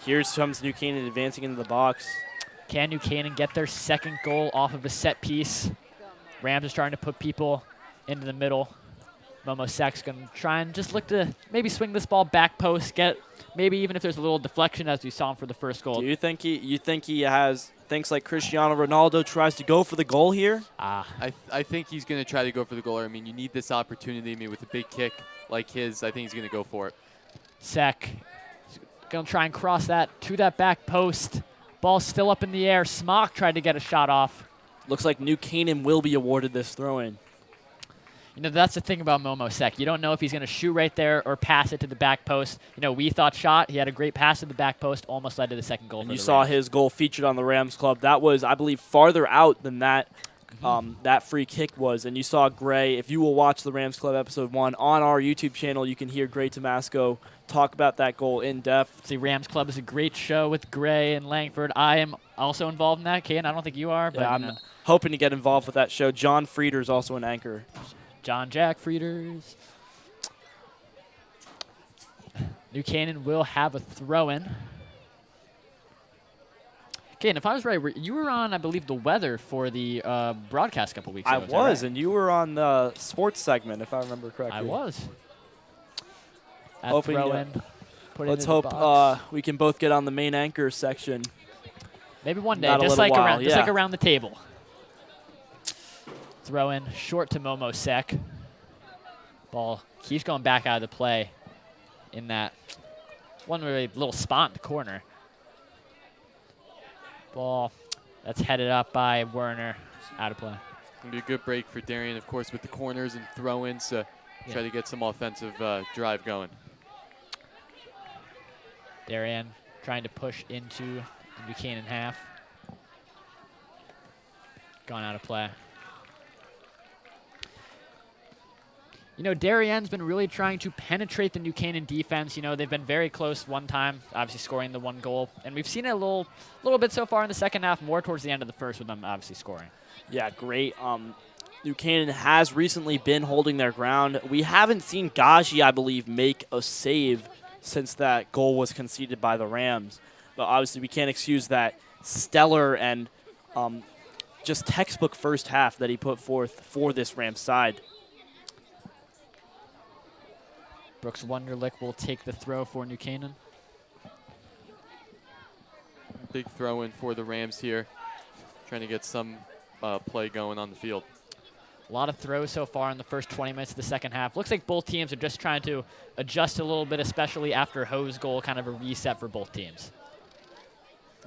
S3: Here comes New Canaan advancing into the box.
S1: Can New Canaan get their second goal off of a set piece? Rams are starting to put people into the middle. Momo Sek's going to try and just look to maybe swing this ball back post, get maybe even if there's a little deflection as we saw him for the first goal.
S3: Do you think he has things like Cristiano Ronaldo tries to go for the goal here?
S2: I think he's going to try to go for the goal. I mean, you need this opportunity. I mean, with a big kick like his, I think he's going to go for it.
S1: Sek going to try and cross that to that back post. Ball still up in the air. Smock tried to get a shot off.
S3: Looks like New Canaan will be awarded this throw-in.
S1: You know, that's the thing about Momo Sek. You don't know if he's going to shoot right there or pass it to the back post. You know, we thought shot. He had a great pass to the back post, almost led to the second goal.
S3: And you saw his goal featured on the Rams Club. That was, I believe, farther out than that that free kick was. And you saw Gray. If you will watch the Rams Club episode 1 on our YouTube channel, you can hear Gray Tomasco talk about that goal in depth.
S1: See, Rams Club is a great show with Gray and Langford. I am also involved in that, Kane. I don't think you are. But
S3: Yeah, I'm hoping to get involved with that show. John Frieder is also an anchor.
S1: John Jack Frieders. New Canaan will have a throw-in. Kane, if I was right, you were on, I believe, the weather for the broadcast a couple weeks ago.
S3: I was, and you were on the sports segment, if I remember correctly.
S1: I was. At
S3: Hoping,
S1: throw-in. Put it
S3: Let's
S1: into the
S3: hope
S1: box.
S3: we can both get on the main anchor section.
S1: Maybe one day,
S3: Not a
S1: just
S3: little
S1: like
S3: while,
S1: just like
S3: yeah.
S1: around the table. Throw in short to Momo Sek. Ball keeps going back out of the play in that one really little spot in the corner. Ball that's headed up by Werner, out of play.
S2: Going to be a good break for Darien, of course, with the corners and throw-ins to try to get some offensive drive going.
S1: Darien trying to push into the Buchanan half. Gone out of play. You know, Darien's been really trying to penetrate the New Canaan defense. You know, they've been very close one time, obviously scoring the one goal. And we've seen it a little bit so far in the second half, more towards the end of the first with them obviously scoring.
S3: Yeah, great. New Canaan has recently been holding their ground. We haven't seen Gaji, I believe, make a save since that goal was conceded by the Rams. But obviously we can't excuse that stellar and just textbook first half that he put forth for this Rams side.
S1: Brooks Wunderlich will take the throw for New Canaan.
S2: Big throw-in for the Rams here, trying to get some play going on the field.
S1: A lot of throws so far in the first 20 minutes of the second half. Looks like both teams are just trying to adjust a little bit, especially after Ho's goal, kind of a reset for both teams.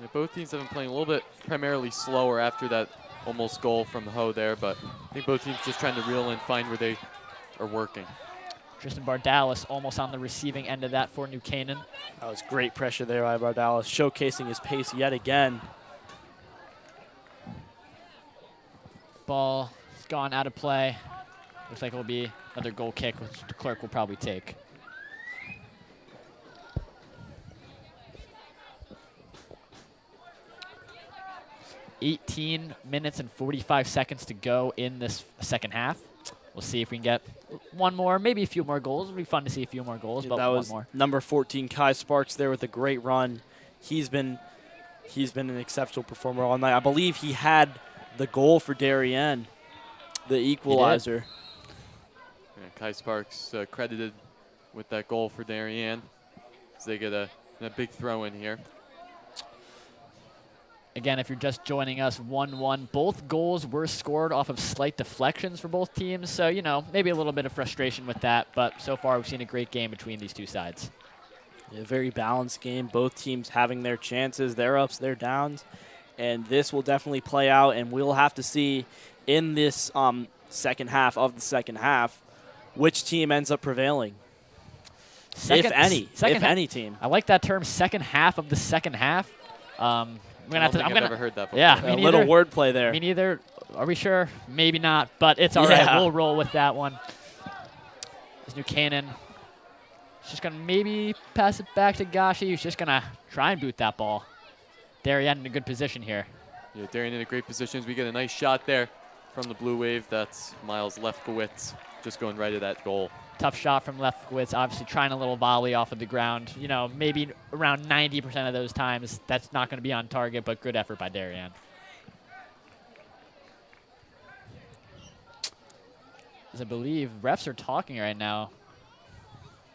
S2: Yeah, both teams have been playing a little bit primarily slower after that almost goal from Ho there, but I think both teams just trying to reel in, find where they are working.
S1: Tristan Bardalis almost on the receiving end of that for New Canaan.
S3: That was great pressure there by Bardalis, showcasing his pace yet again.
S1: Ball has gone out of play. Looks like it will be another goal kick, which the clerk will probably take. $18 minutes and 45 seconds to go in this second half. We'll see if we can get one more, maybe a few more goals. It'll be fun to see a few more goals, but
S3: that
S1: one
S3: was
S1: more.
S3: number 14, Kai Sparks, there with a great run. He's been an exceptional performer all night. I believe he had the goal for Darien, the equalizer.
S2: Yeah, Kai Sparks credited with that goal for Darien as they get a big throw in here.
S1: Again, if you're just joining us, 1-1. Both goals were scored off of slight deflections for both teams. So, you know, maybe a little bit of frustration with that. But so far, we've seen a great game between these two sides.
S3: Yeah, very balanced game. Both teams having their chances, their ups, their downs. And this will definitely play out. And we'll have to see in this second half of the second half which team ends up prevailing. If any team.
S1: I like that term, second half of the second half.
S2: I've never heard that before.
S1: Yeah,
S3: a little wordplay there.
S1: Me neither. Are we sure? Maybe not, but it's all right. We'll roll with that one. This New Canaan is just going to maybe pass it back to Gashi. He's just going to try and boot that ball. Darien in a good position here.
S2: Yeah, Darien in a great position. We get a nice shot there from the Blue Wave. That's Miles Lefkowitz just going right at that goal.
S1: Tough shot from Lefkowitz, obviously trying a little volley off of the ground. You know, maybe around 90% of those times, that's not going to be on target, but good effort by Darien. as I believe refs are talking right now.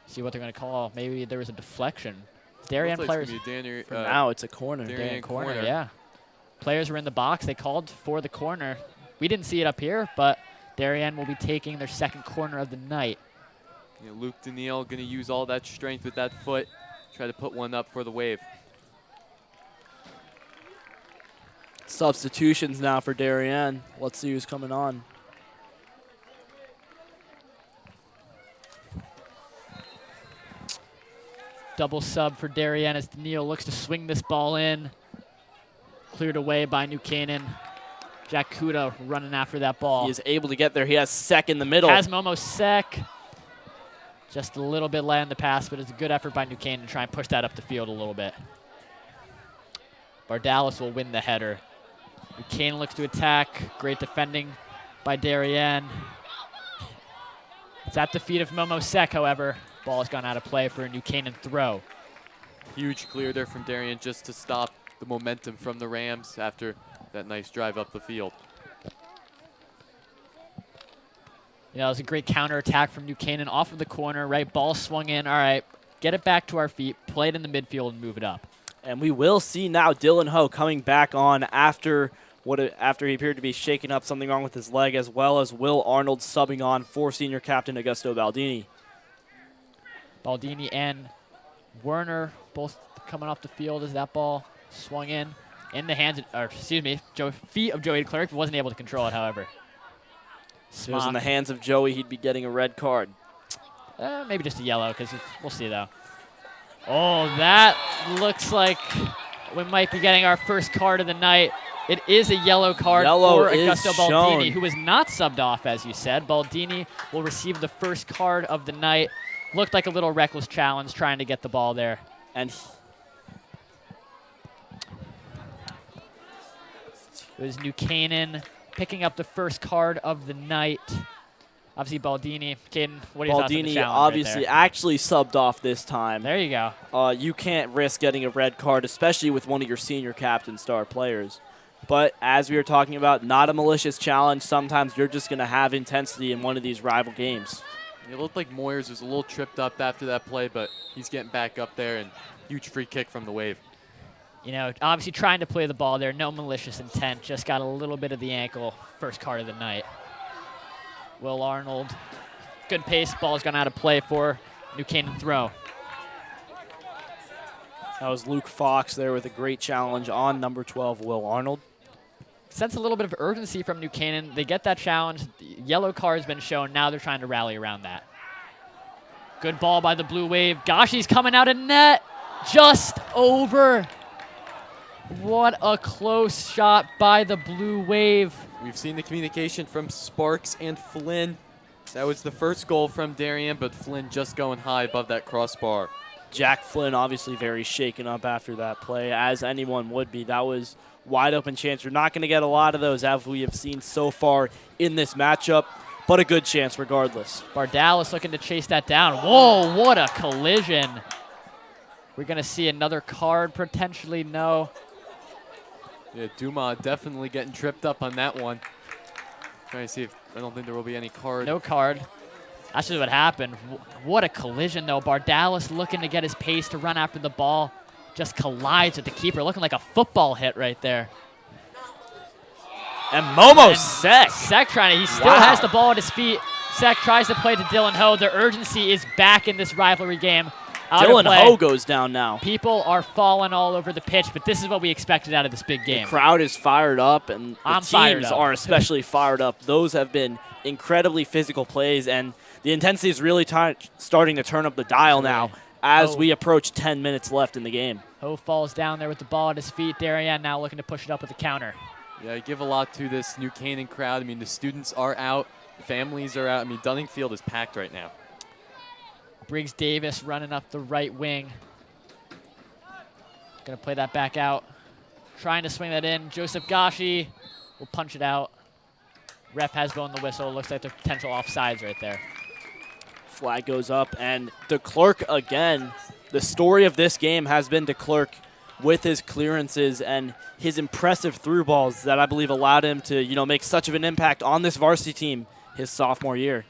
S1: See what they're going to call. Maybe there was a deflection. Darien players.
S3: For now, it's a corner.
S1: Darien corner, yeah. Players were in the box. They called for the corner. We didn't see it up here, but Darien will be taking their second corner of the night.
S2: Luke Daniil going to use all that strength with that foot, try to put one up for the Wave.
S3: Substitutions now for Darien. Let's see who's coming on.
S1: Double sub for Darien as Daniil looks to swing this ball in. Cleared away by New Canaan. Jack Kuda running after that ball.
S3: He is able to get there. He has Sek in the middle.
S1: Has Momo Sek. Just a little bit light on the pass, but it's a good effort by New Canaan to try and push that up the field a little bit. Bardalis will win the header. New Canaan looks to attack. Great defending by Darien. It's at the feet of Momo Sek, however. Ball has gone out of play for a New Canaan throw.
S2: Huge clear there from Darien just to stop the momentum from the Rams after that nice drive up the field.
S1: You know, it was a great counterattack from New Canaan off of the corner, right? Ball swung in. All right, get it back to our feet, play it in the midfield, and move it up.
S3: And we will see now Dylan Ho coming back on after he appeared to be shaking up something wrong with his leg, as well as Will Arnold subbing on for senior captain Augusto Baldini.
S1: Baldini and Werner both coming off the field as that ball swung in the hands, feet of Joey Clerk. Wasn't able to control it, however.
S3: If it was in the hands of Joey, he'd be getting a red card.
S1: Maybe just a yellow, because we'll see, though. Oh, that looks like we might be getting our first card of the night. It is a yellow card for Augusto Baldini, who was not subbed off, as you said. Baldini will receive the first card of the night. Looked like a little reckless challenge trying to get the ball there.
S3: And
S1: it was New Canaan picking up the first card of the night. Obviously, Baldini. Caden, what are your thoughts on the challenge?
S3: Baldini obviously actually subbed off this time.
S1: There you go.
S3: You can't risk getting a red card, especially with one of your senior captain star players. But as we were talking about, not a malicious challenge. Sometimes you're just going to have intensity in one of these rival games.
S2: It looked like Moyers was a little tripped up after that play, but he's getting back up there, and huge free kick from the Wave.
S1: You know, obviously trying to play the ball there. No malicious intent. Just got a little bit of the ankle. First card of the night. Will Arnold. Good pace. Ball's gone out of play for New Canaan throw.
S3: That was Luke Fox there with a great challenge on number 12, Will Arnold.
S1: Sense a little bit of urgency from New Canaan. They get that challenge. The yellow card has been shown. Now they're trying to rally around that. Good ball by the Blue Wave. Gashi's coming out of net. Just over. What a close shot by the Blue Wave.
S2: We've seen the communication from Sparks and Flynn. That was the first goal from Darien, but Flynn just going high above that crossbar.
S3: Jack Flynn obviously very shaken up after that play, as anyone would be. That was wide open chance. You're not going to get a lot of those, as we have seen so far in this matchup, but a good chance regardless.
S1: Bardalis looking to chase that down. Whoa, what a collision. We're going to see another card, potentially. No.
S2: Yeah, Dumas definitely getting tripped up on that one. Trying to see if I don't think there will be any card.
S1: No card. That's just what happened. What a collision, though. Bardalis looking to get his pace to run after the ball. Just collides with the keeper. Looking like a football hit right there.
S3: And Momo Sek.
S1: Sek trying to, he still has the ball at his feet. Sek tries to play to Dylan Ho. The urgency is back in this rivalry game.
S3: Dylan Ho goes down now.
S1: People are falling all over the pitch, but this is what we expected out of this big game.
S3: The crowd is fired up, and the teams are especially fired up. Those have been incredibly physical plays, and the intensity is really starting to turn up the dial now as we approach 10 minutes left in the game.
S1: Ho falls down there with the ball at his feet. Darien now looking to push it up with the counter.
S2: Yeah, I give a lot to this New Canaan crowd. I mean, the students are out, families are out. I mean, Dunning Field is packed right now.
S1: Briggs Davis running up the right wing. Gonna play that back out. Trying to swing that in. Joseph Gashi will punch it out. Ref has blown the whistle. Looks like the potential offsides right there.
S3: Flag goes up, and DeClerc again. The story of this game has been DeClerc with his clearances and his impressive through balls that I believe allowed him to, make such of an impact on this varsity team his sophomore year.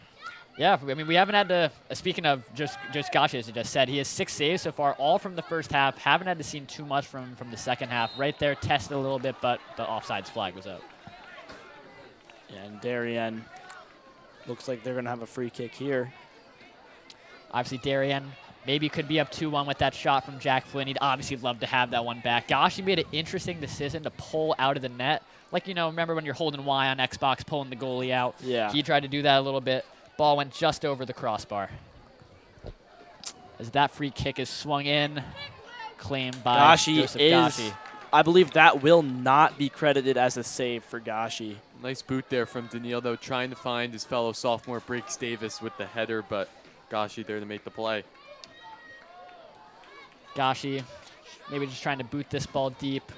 S1: Yeah, I mean, we haven't had to, speaking of just Gashi, as you just said, he has 6 saves so far, all from the first half. Haven't had to see too much from the second half. Right there, tested a little bit, but the offsides flag was out.
S3: And Darien looks like they're going to have a free kick here.
S1: Obviously, Darien maybe could be up 2-1 with that shot from Jack Flynn. He'd obviously love to have that one back. Gashi made an interesting decision to pull out of the net. Like, you know, remember when you're holding Y on Xbox, pulling the goalie out?
S3: Yeah.
S1: He tried to do that a little bit. Ball went just over the crossbar. As that free kick is swung in, claimed by Joseph Gashi.
S3: I believe that will not be credited as a save for Gashi.
S2: Nice boot there from Daniil, though, trying to find his fellow sophomore Briggs Davis with the header, but Gashi there to make the play.
S1: Gashi maybe just trying to boot this ball deep,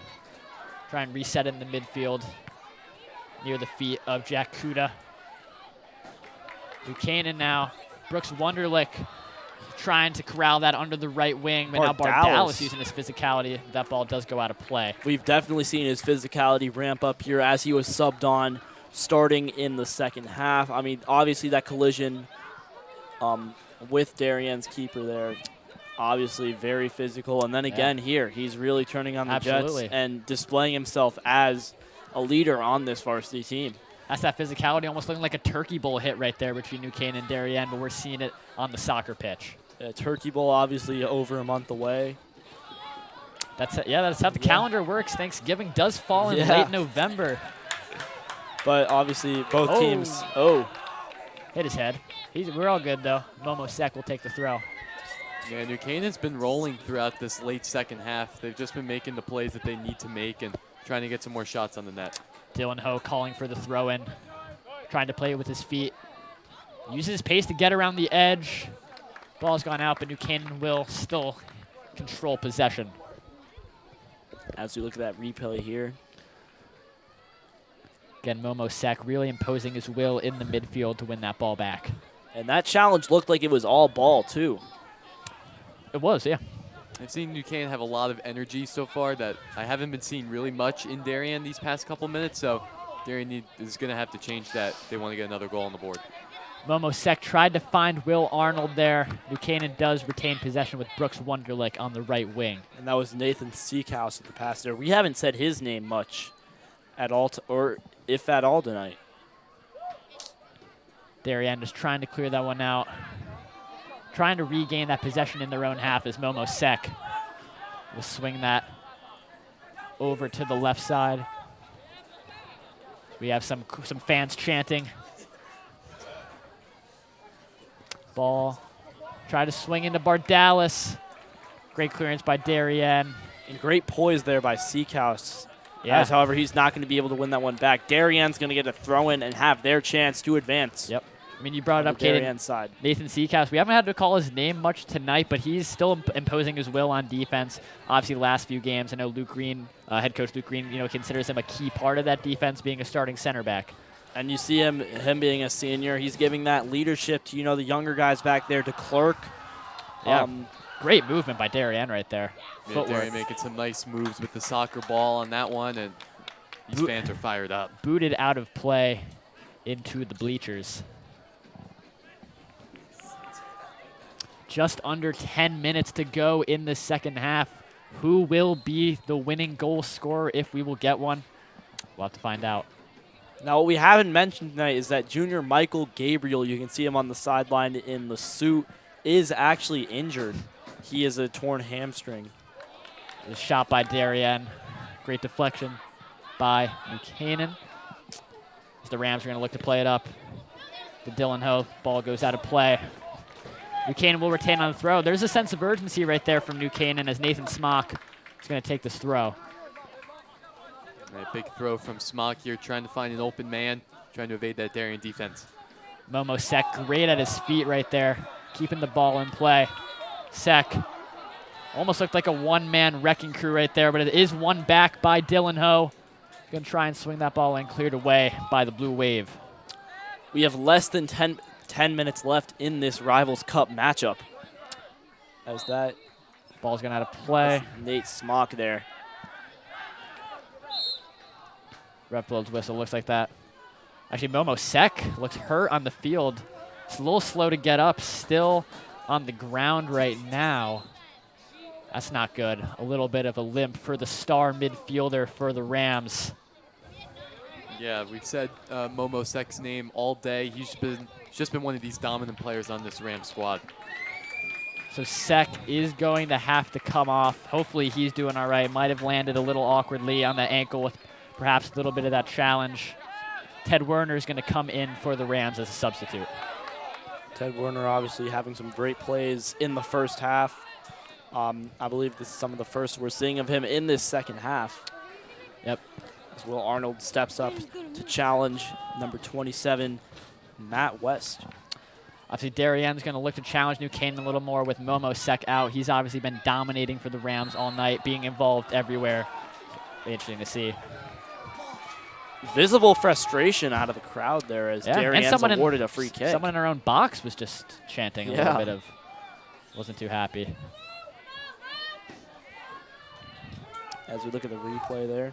S1: try and reset it in the midfield near the feet of Jack Kuda. Canaan now. Brooks Wunderlich trying to corral that under the right wing, but now Bardalis using his physicality. That ball does go out of play.
S3: We've definitely seen his physicality ramp up here as he was subbed on starting in the second half. I mean, obviously that collision with Darien's keeper there, obviously very physical. And then again here, he's really turning on the Jets and displaying himself as a leader on this varsity team.
S1: That's that physicality, almost looking like a turkey bowl hit right there between New Canaan and Darien, but we're seeing it on the soccer pitch.
S3: Turkey Bowl obviously over a month away.
S1: That's how the calendar works. Thanksgiving does fall in late November.
S3: But obviously both teams.
S1: Hit his head. We're all good though. Momo Sek will take the throw.
S2: Yeah, New Canaan's been rolling throughout this late second half. They've just been making the plays that they need to make and trying to get some more shots on the net.
S1: Dylan Ho calling for the throw in, trying to play it with his feet. Uses his pace to get around the edge. Ball's gone out, but New Canaan will still control possession.
S3: As we look at that replay here.
S1: Again, Momo Sek really imposing his will in the midfield to win that ball back.
S3: And that challenge looked like it was all ball, too.
S1: It was, yeah.
S2: I've seen New Canaan have a lot of energy so far that I haven't been seeing really much in Darien these past couple minutes, so Darien is going to have to change that if they want to get another goal on the board.
S1: Momo Sek tried to find Will Arnold there. New Canaan does retain possession with Brooks Wunderlich on the right wing.
S3: And that was Nathan Seekhouse at the pass there. We haven't said his name much at all, or if at all tonight.
S1: Darien just trying to clear that one out. Trying to regain that possession in their own half as Momo Sek will swing that over to the left side. We have some fans chanting. Ball. Try to swing into Bardalis. Great clearance by Darien.
S3: And great poise there by Seekhouse.
S1: Yeah.
S3: As, however, he's not going to be able to win that one back. Darien's going to get a throw in and have their chance to advance.
S1: Yep. I mean, you brought it up,
S3: Darien's side.
S1: Nathan Seekhouse. We haven't had to call his name much tonight, but he's still imposing his will on defense. Obviously, last few games, I know Luke Green, head coach Luke Green, considers him a key part of that defense, being a starting center back. And
S3: you see him being a senior. He's giving that leadership to, the younger guys back there, to Clark.
S1: Yeah, great movement by Darien right there.
S2: Yeah, Darien making some nice moves with the soccer ball on that one, and these fans are fired up.
S1: Booted out of play into the bleachers. Just under 10 minutes to go in the second half. Who will be the winning goal scorer if we will get one? We'll have to find out.
S3: Now, what we haven't mentioned tonight is that junior Michael Gabriel, you can see him on the sideline in the suit, is actually injured. He has a torn hamstring.
S1: A shot by Darien. Great deflection by New Canaan. As the Rams are going to look to play it up. The Dylan Ho ball goes out of play. New Canaan will retain on the throw. There's a sense of urgency right there from New Canaan as Nathan Smock is going to take this throw.
S2: A big throw from Smock here, trying to find an open man, trying to evade that Darien defense.
S1: Momo Sek great at his feet right there, keeping the ball in play. Sek almost looked like a one-man wrecking crew right there, but it is won back by Dylan Ho. Going to try and swing that ball in, cleared away by the Blue Wave.
S3: We have less than 10 minutes left in this Rivals Cup matchup. As that
S1: ball's going out of play.
S3: Nate Smock there.
S1: Ref blows whistle, looks like that. Actually, Momo Sek looks hurt on the field. It's a little slow to get up, still on the ground right now. That's not good. A little bit of a limp for the star midfielder for the Rams.
S2: Yeah, we've said Momo Sek's name all day. He's just been one of these dominant players on this Rams squad.
S1: So Sek is going to have to come off. Hopefully he's doing all right. Might have landed a little awkwardly on the ankle with perhaps a little bit of that challenge. Ted Werner is going to come in for the Rams as a substitute.
S3: Ted Werner obviously having some great plays in the first half. I believe this is some of the first we're seeing of him in this second half.
S1: Yep.
S3: As Will Arnold steps up to challenge number 27, Matt West.
S1: Obviously, Darien's going to look to challenge New Canaan a little more with Momo Sek out. He's obviously been dominating for the Rams all night, being involved everywhere. Be interesting to see.
S3: Visible frustration out of the crowd there as Darien's awarded a free kick.
S1: Someone in our own box was just chanting a little bit of, wasn't too happy.
S3: As we look at the replay there.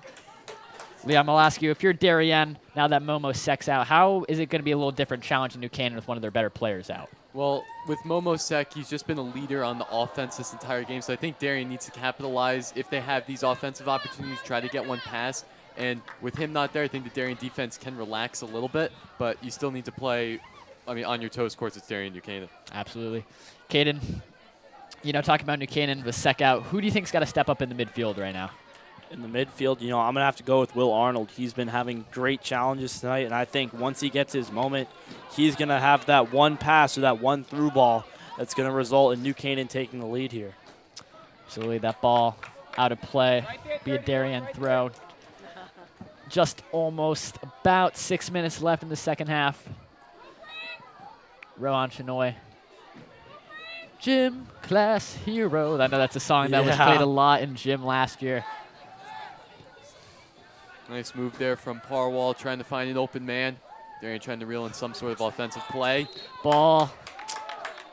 S1: Liam, I'll ask you, if you're Darien, now that Momo Sek's out, how is it going to be a little different challenge in New Canaan with one of their better players out?
S2: Well, with Momo Sek, he's just been a leader on the offense this entire game, so I think Darien needs to capitalize if they have these offensive opportunities, try to get one past. And with him not there, I think the Darien defense can relax a little bit, but you still need to play, on your toes, of course, it's Darien New Canaan.
S1: Absolutely. Caden, talking about New Canaan with Sek out, who do you think's got to step up in the midfield right now?
S3: In the midfield, I'm going to have to go with Will Arnold. He's been having great challenges tonight, and I think once he gets his moment, he's going to have that one pass or that one through ball that's going to result in New Canaan taking the lead here.
S1: Absolutely, that ball out of play, be a Darien throw. Just almost about 6 minutes left in the second half. Rowan Chenoy. Gym Class Hero. I know that's a song that was played a lot in gym last year.
S2: Nice move there from Parwall, trying to find an open man. Darien trying to reel in some sort of offensive play.
S1: Ball.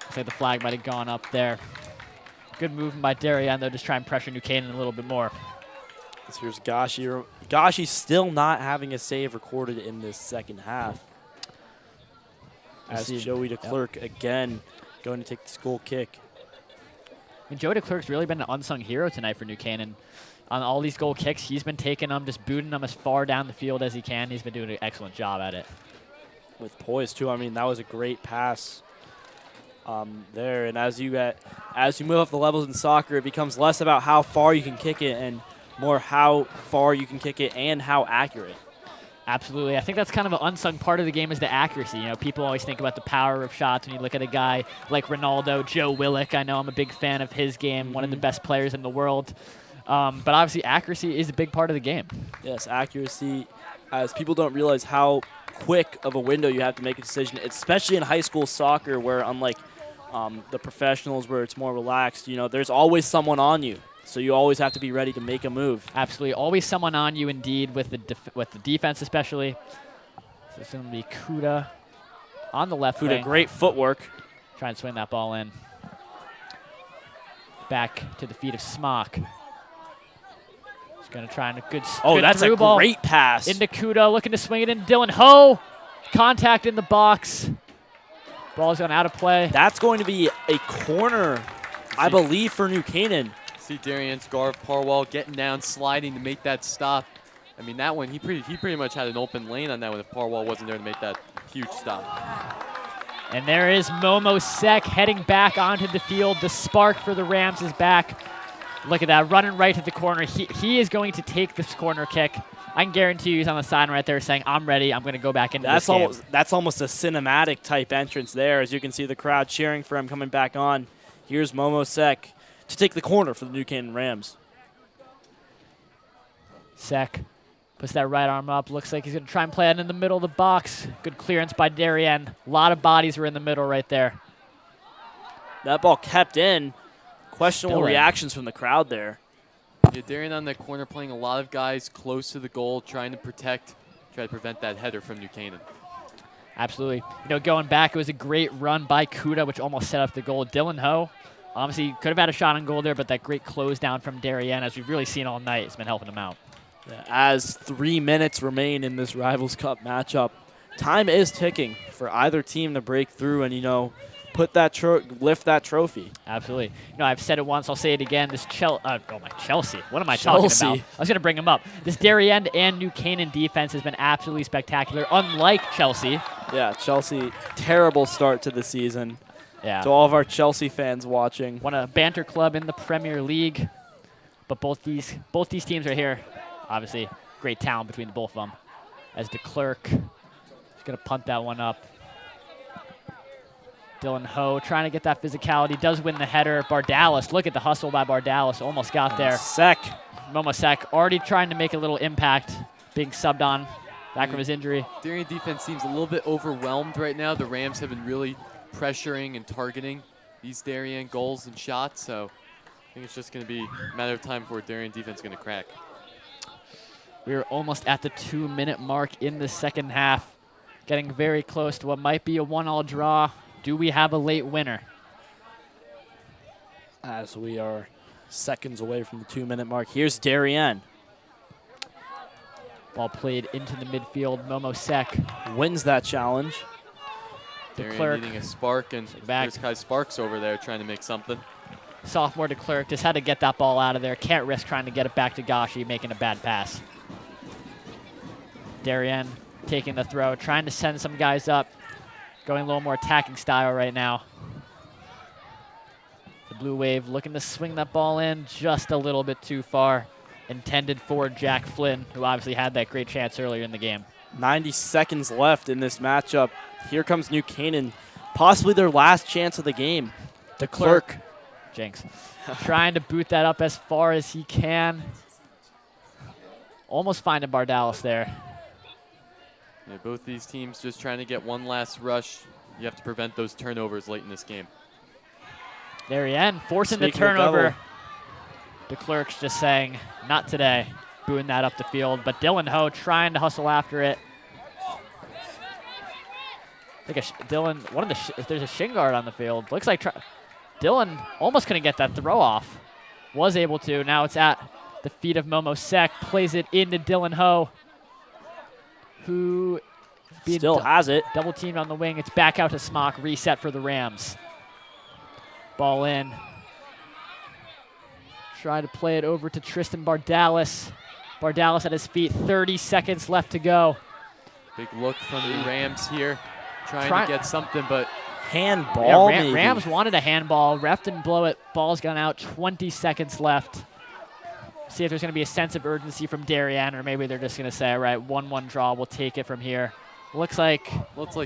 S1: Looks like the flag might have gone up there. Good movement by Darien, though, just try and pressure New Canaan a little bit more.
S3: Here's Gashi. Gashi's still not having a save recorded in this second half. As Joey DeClerc again going to take the goal kick.
S1: Joey DeClerc's really been an unsung hero tonight for New Canaan. On all these goal kicks, he's been taking them, just booting them as far down the field as he can. He's been doing an excellent job at it.
S3: With poise, too. That was a great pass there. And as you move up the levels in soccer, it becomes less about how far you can kick it and more how far you can kick it and how accurate.
S1: Absolutely. I think that's kind of an unsung part of the game is the accuracy. People always think about the power of shots when you look at a guy like Ronaldo, Joe Willock. I know I'm a big fan of his game, one of the best players in the world. But obviously accuracy is a big part of the game.
S3: Yes, accuracy, as people don't realize how quick of a window you have to make a decision, especially in high school soccer where unlike the professionals where it's more relaxed, there's always someone on you. So you always have to be ready to make a move.
S1: Absolutely. Always someone on you, indeed, with the defense especially. So it's going to be Kuda on the left wing.
S3: Kuda, great footwork.
S1: Trying to swing that ball in. Back to the feet of Smock. He's going to try and a good
S3: that's a great pass.
S1: Into Kuda, looking to swing it in. Dylan Ho, contact in the box. Ball's going out of play.
S3: That's going to be a corner, I believe, for New Canaan.
S2: See Darien's Garv Parwall getting down, sliding to make that stop. That one, he pretty much had an open lane on that one if Parwall wasn't there to make that huge stop.
S1: And there is Momo Sek heading back onto the field. The spark for the Rams is back. Look at that, running right to the corner. He is going to take this corner kick. I can guarantee you he's on the side right there saying, I'm ready, I'm going to go back into this game.
S3: That's almost a cinematic type entrance there, as you can see the crowd cheering for him coming back on. Here's Momo Sek to take the corner for the New Canaan Rams.
S1: Sek puts that right arm up. Looks like he's going to try and play it in the middle of the box. Good clearance by Darien. A lot of bodies were in the middle right there.
S3: That ball kept in. Questionable reactions from the crowd there.
S2: Yeah, Darien on that corner playing a lot of guys close to the goal, trying to prevent that header from New Canaan.
S1: Absolutely. Going back, it was a great run by Kuda, which almost set up the goal. Dylan Ho, obviously, could have had a shot on goal there, but that great close down from Darien, as we've really seen all night, has been helping him out.
S3: As 3 minutes remain in this Rivals Cup matchup, time is ticking for either team to break through and, put that lift that trophy.
S1: Absolutely. I've said it once. I'll say it again. This Chelsea. What am I talking about? I was going to bring them up. This Darien and New Canaan defense has been absolutely spectacular, unlike Chelsea.
S3: Yeah, Chelsea, terrible start to the season.
S1: Yeah.
S3: To all of our Chelsea fans watching.
S1: Won a banter club in the Premier League. But both these teams right here, obviously, great talent between the both of them. As DeClerc is going to punt that one up. Dylan Ho trying to get that physicality. Does win the header. Bardalis, look at the hustle by Bardalis. Almost got there. Momosek already trying to make a little impact, being subbed on back from his injury.
S2: Darien defense seems a little bit overwhelmed right now. The Rams have been really pressuring and targeting these Darien goals and shots, so I think it's just going to be a matter of time before Darien defense is going to crack.
S1: We're almost at the 2-minute mark in the second half, getting very close to what might be a 1-1 draw. Do we have a late winner?
S3: As we are seconds away from the 2-minute mark. Here's Darien.
S1: Ball played into the midfield. Momosek
S3: wins that challenge.
S2: Darien needing a spark, and there's Kai Sparks over there trying to make something.
S1: Sophomore DeClerc just had to get that ball out of there. Can't risk trying to get it back to Gashi, making a bad pass. Darien taking the throw, trying to send some guys up. Going a little more attacking style right now. The Blue Wave looking to swing that ball in just a little bit too far. Intended for Jack Flynn, who obviously had that great chance earlier in the game.
S3: 90 seconds left in this matchup. Here comes New Canaan, possibly their last chance of the game. DeClerc.
S1: Jinx. Trying to boot that up as far as he can. Almost finding Bardalis there.
S2: Yeah, both these teams just trying to get one last rush. You have to prevent those turnovers late in this game.
S1: Darien forcing the turnover. DeClerc's just saying, not today. Booing that up the field. But Dylan Ho trying to hustle after it. I think Dylan, if there's a shin guard on the field. Looks like Dylan almost couldn't get that throw off. Was able to. Now it's at the feet of Momosek. Plays it into Dylan Ho, who
S3: still has it.
S1: Double teamed on the wing. It's back out to Smock. Reset for the Rams. Ball in. Try to play it over to Tristan Bardalis. Bardalis at his feet. 30 seconds left to go.
S2: Big look from the Rams here. Trying to get something, but
S3: handball.
S1: Yeah, Rams wanted a handball. Ref didn't blow it. Ball's gone out. 20 seconds left. See if there's going to be a sense of urgency from Darien, or maybe they're just going to say, all right, 1-1 draw. We'll take it from here. Looks like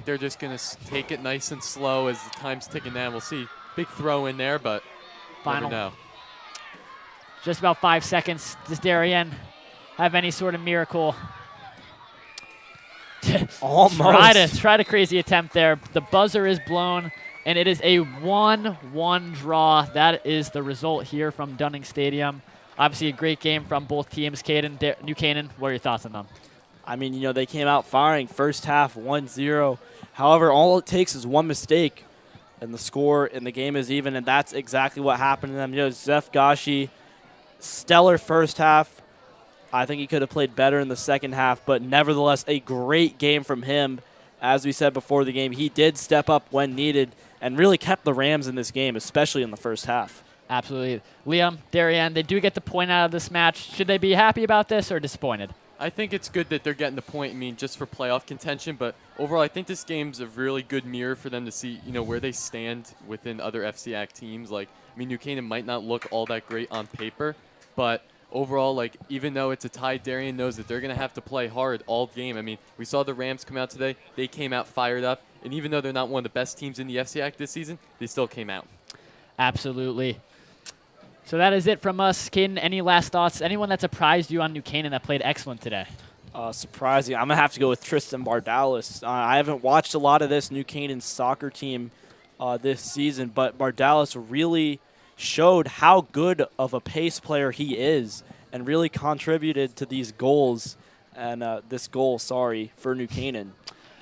S2: they're just going to take it nice and slow as the time's ticking down. We'll see. Big throw in there, but
S1: final.
S2: Never know.
S1: Just about 5 seconds. Does Darien have any sort of miracle?
S3: Almost.
S1: Try to crazy attempt there. The buzzer is blown, and it is a 1-1 draw. That is the result here from Dunning Stadium. Obviously a great game from both teams. New Canaan, what are your thoughts on them?
S3: I mean, they came out firing first half 1-0. However, all it takes is one mistake, and the score in the game is even, and that's exactly what happened to them. Zeph Gashi, stellar first half. I think he could have played better in the second half, but nevertheless, a great game from him. As we said before the game, he did step up when needed and really kept the Rams in this game, especially in the first half.
S1: Absolutely. Liam, Darien, they do get the point out of this match. Should they be happy about this or disappointed?
S2: I think it's good that they're getting the point, just for playoff contention, but overall I think this game's a really good mirror for them to see, where they stand within other FCIAC teams. New Canaan might not look all that great on paper, but overall, even though it's a tie, Darien knows that they're going to have to play hard all game. We saw the Rams come out today. They came out fired up, and even though they're not one of the best teams in the FCIAC this season, they still came out.
S1: Absolutely. So that is it from us. Caden, any last thoughts? Anyone that surprised you on New Canaan that played excellent today?
S3: Surprising. I'm going to have to go with Tristan Bardalis. I haven't watched a lot of this New Canaan soccer team this season, but Bardalis really showed how good of a pace player he is and really contributed to these goals and for New Canaan.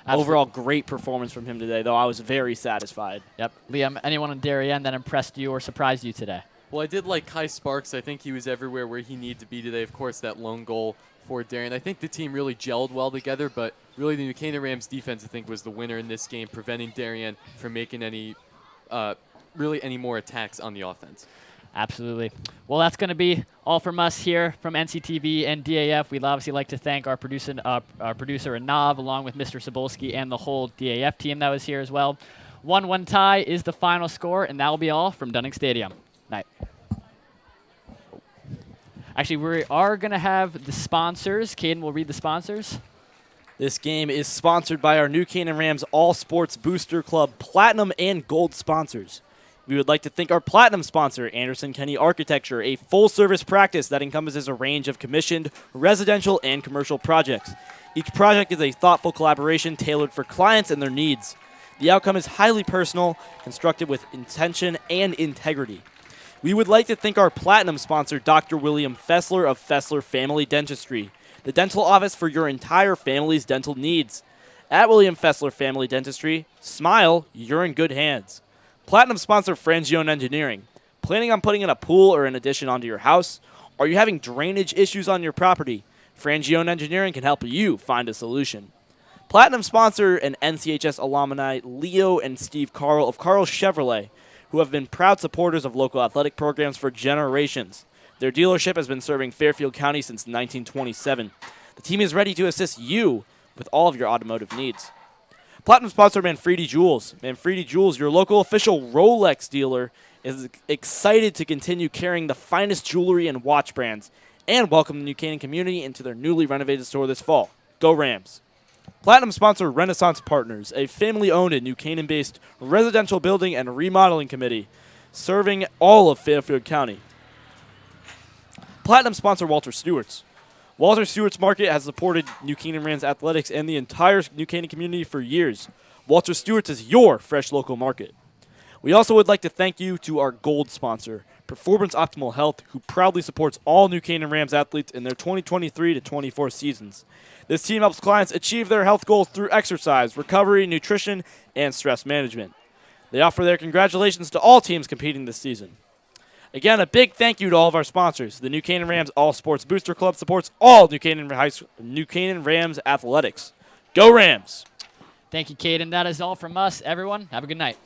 S3: Absolutely. Overall, great performance from him today, though I was very satisfied.
S1: Yep. Liam, anyone in Darien that impressed you or surprised you today?
S2: Well, I did like Kai Sparks. I think he was everywhere where he needed to be today. Of course, that lone goal for Darien. I think the team really gelled well together, but really the New Canaan Rams defense, I think, was the winner in this game, preventing Darien from making any more attacks on the offense.
S1: Absolutely. Well, that's going to be all from us here from NCTV and DAF. We'd obviously like to thank our producer Anav, along with Mr. Sobolski and the whole DAF team that was here as well. 1-1 tie is the final score, and that will be all from Dunning Stadium. Night. Actually, we are going to have the sponsors. Caden will read the sponsors.
S3: This game is sponsored by our New Canaan Rams All Sports Booster Club Platinum and Gold sponsors. We would like to thank our Platinum sponsor, Anderson Kenny Architecture, a full-service practice that encompasses a range of commissioned residential and commercial projects. Each project is a thoughtful collaboration tailored for clients and their needs. The outcome is highly personal, constructed with intention and integrity. We would like to thank our Platinum sponsor, Dr. William Fessler of Fessler Family Dentistry, the dental office for your entire family's dental needs. At William Fessler Family Dentistry, smile, you're in good hands. Platinum sponsor Frangione Engineering. Planning on putting in a pool or an addition onto your house? Are you having drainage issues on your property? Frangione Engineering can help you find a solution. Platinum sponsor and NCHS alumni Leo and Steve Carl of Carl Chevrolet, who have been proud supporters of local athletic programs for generations. Their dealership has been serving Fairfield County since 1927. The team is ready to assist you with all of your automotive needs. Platinum sponsor Manfredi Jewels. Manfredi Jewels, your local official Rolex dealer, is excited to continue carrying the finest jewelry and watch brands and welcome the New Canaan community into their newly renovated store this fall. Go Rams. Platinum sponsor Renaissance Partners, a family-owned and New Canaan-based residential building and remodeling committee serving all of Fairfield County. Platinum sponsor Walter Stewart's. Walter Stewart's Market has supported New Canaan Rams athletics and the entire New Canaan community for years. Walter Stewart's is your fresh local market. We also would like to thank you to our gold sponsor, Performance Optimal Health, who proudly supports all New Canaan Rams athletes in their 2023 to 24 seasons. This team helps clients achieve their health goals through exercise, recovery, nutrition, and stress management. They offer their congratulations to all teams competing this season. Again, a big thank you to all of our sponsors. The New Canaan Rams All Sports Booster Club supports all New Canaan Rams athletics. Go Rams!
S1: Thank you, Caden. That is all from us. Everyone, have a good night.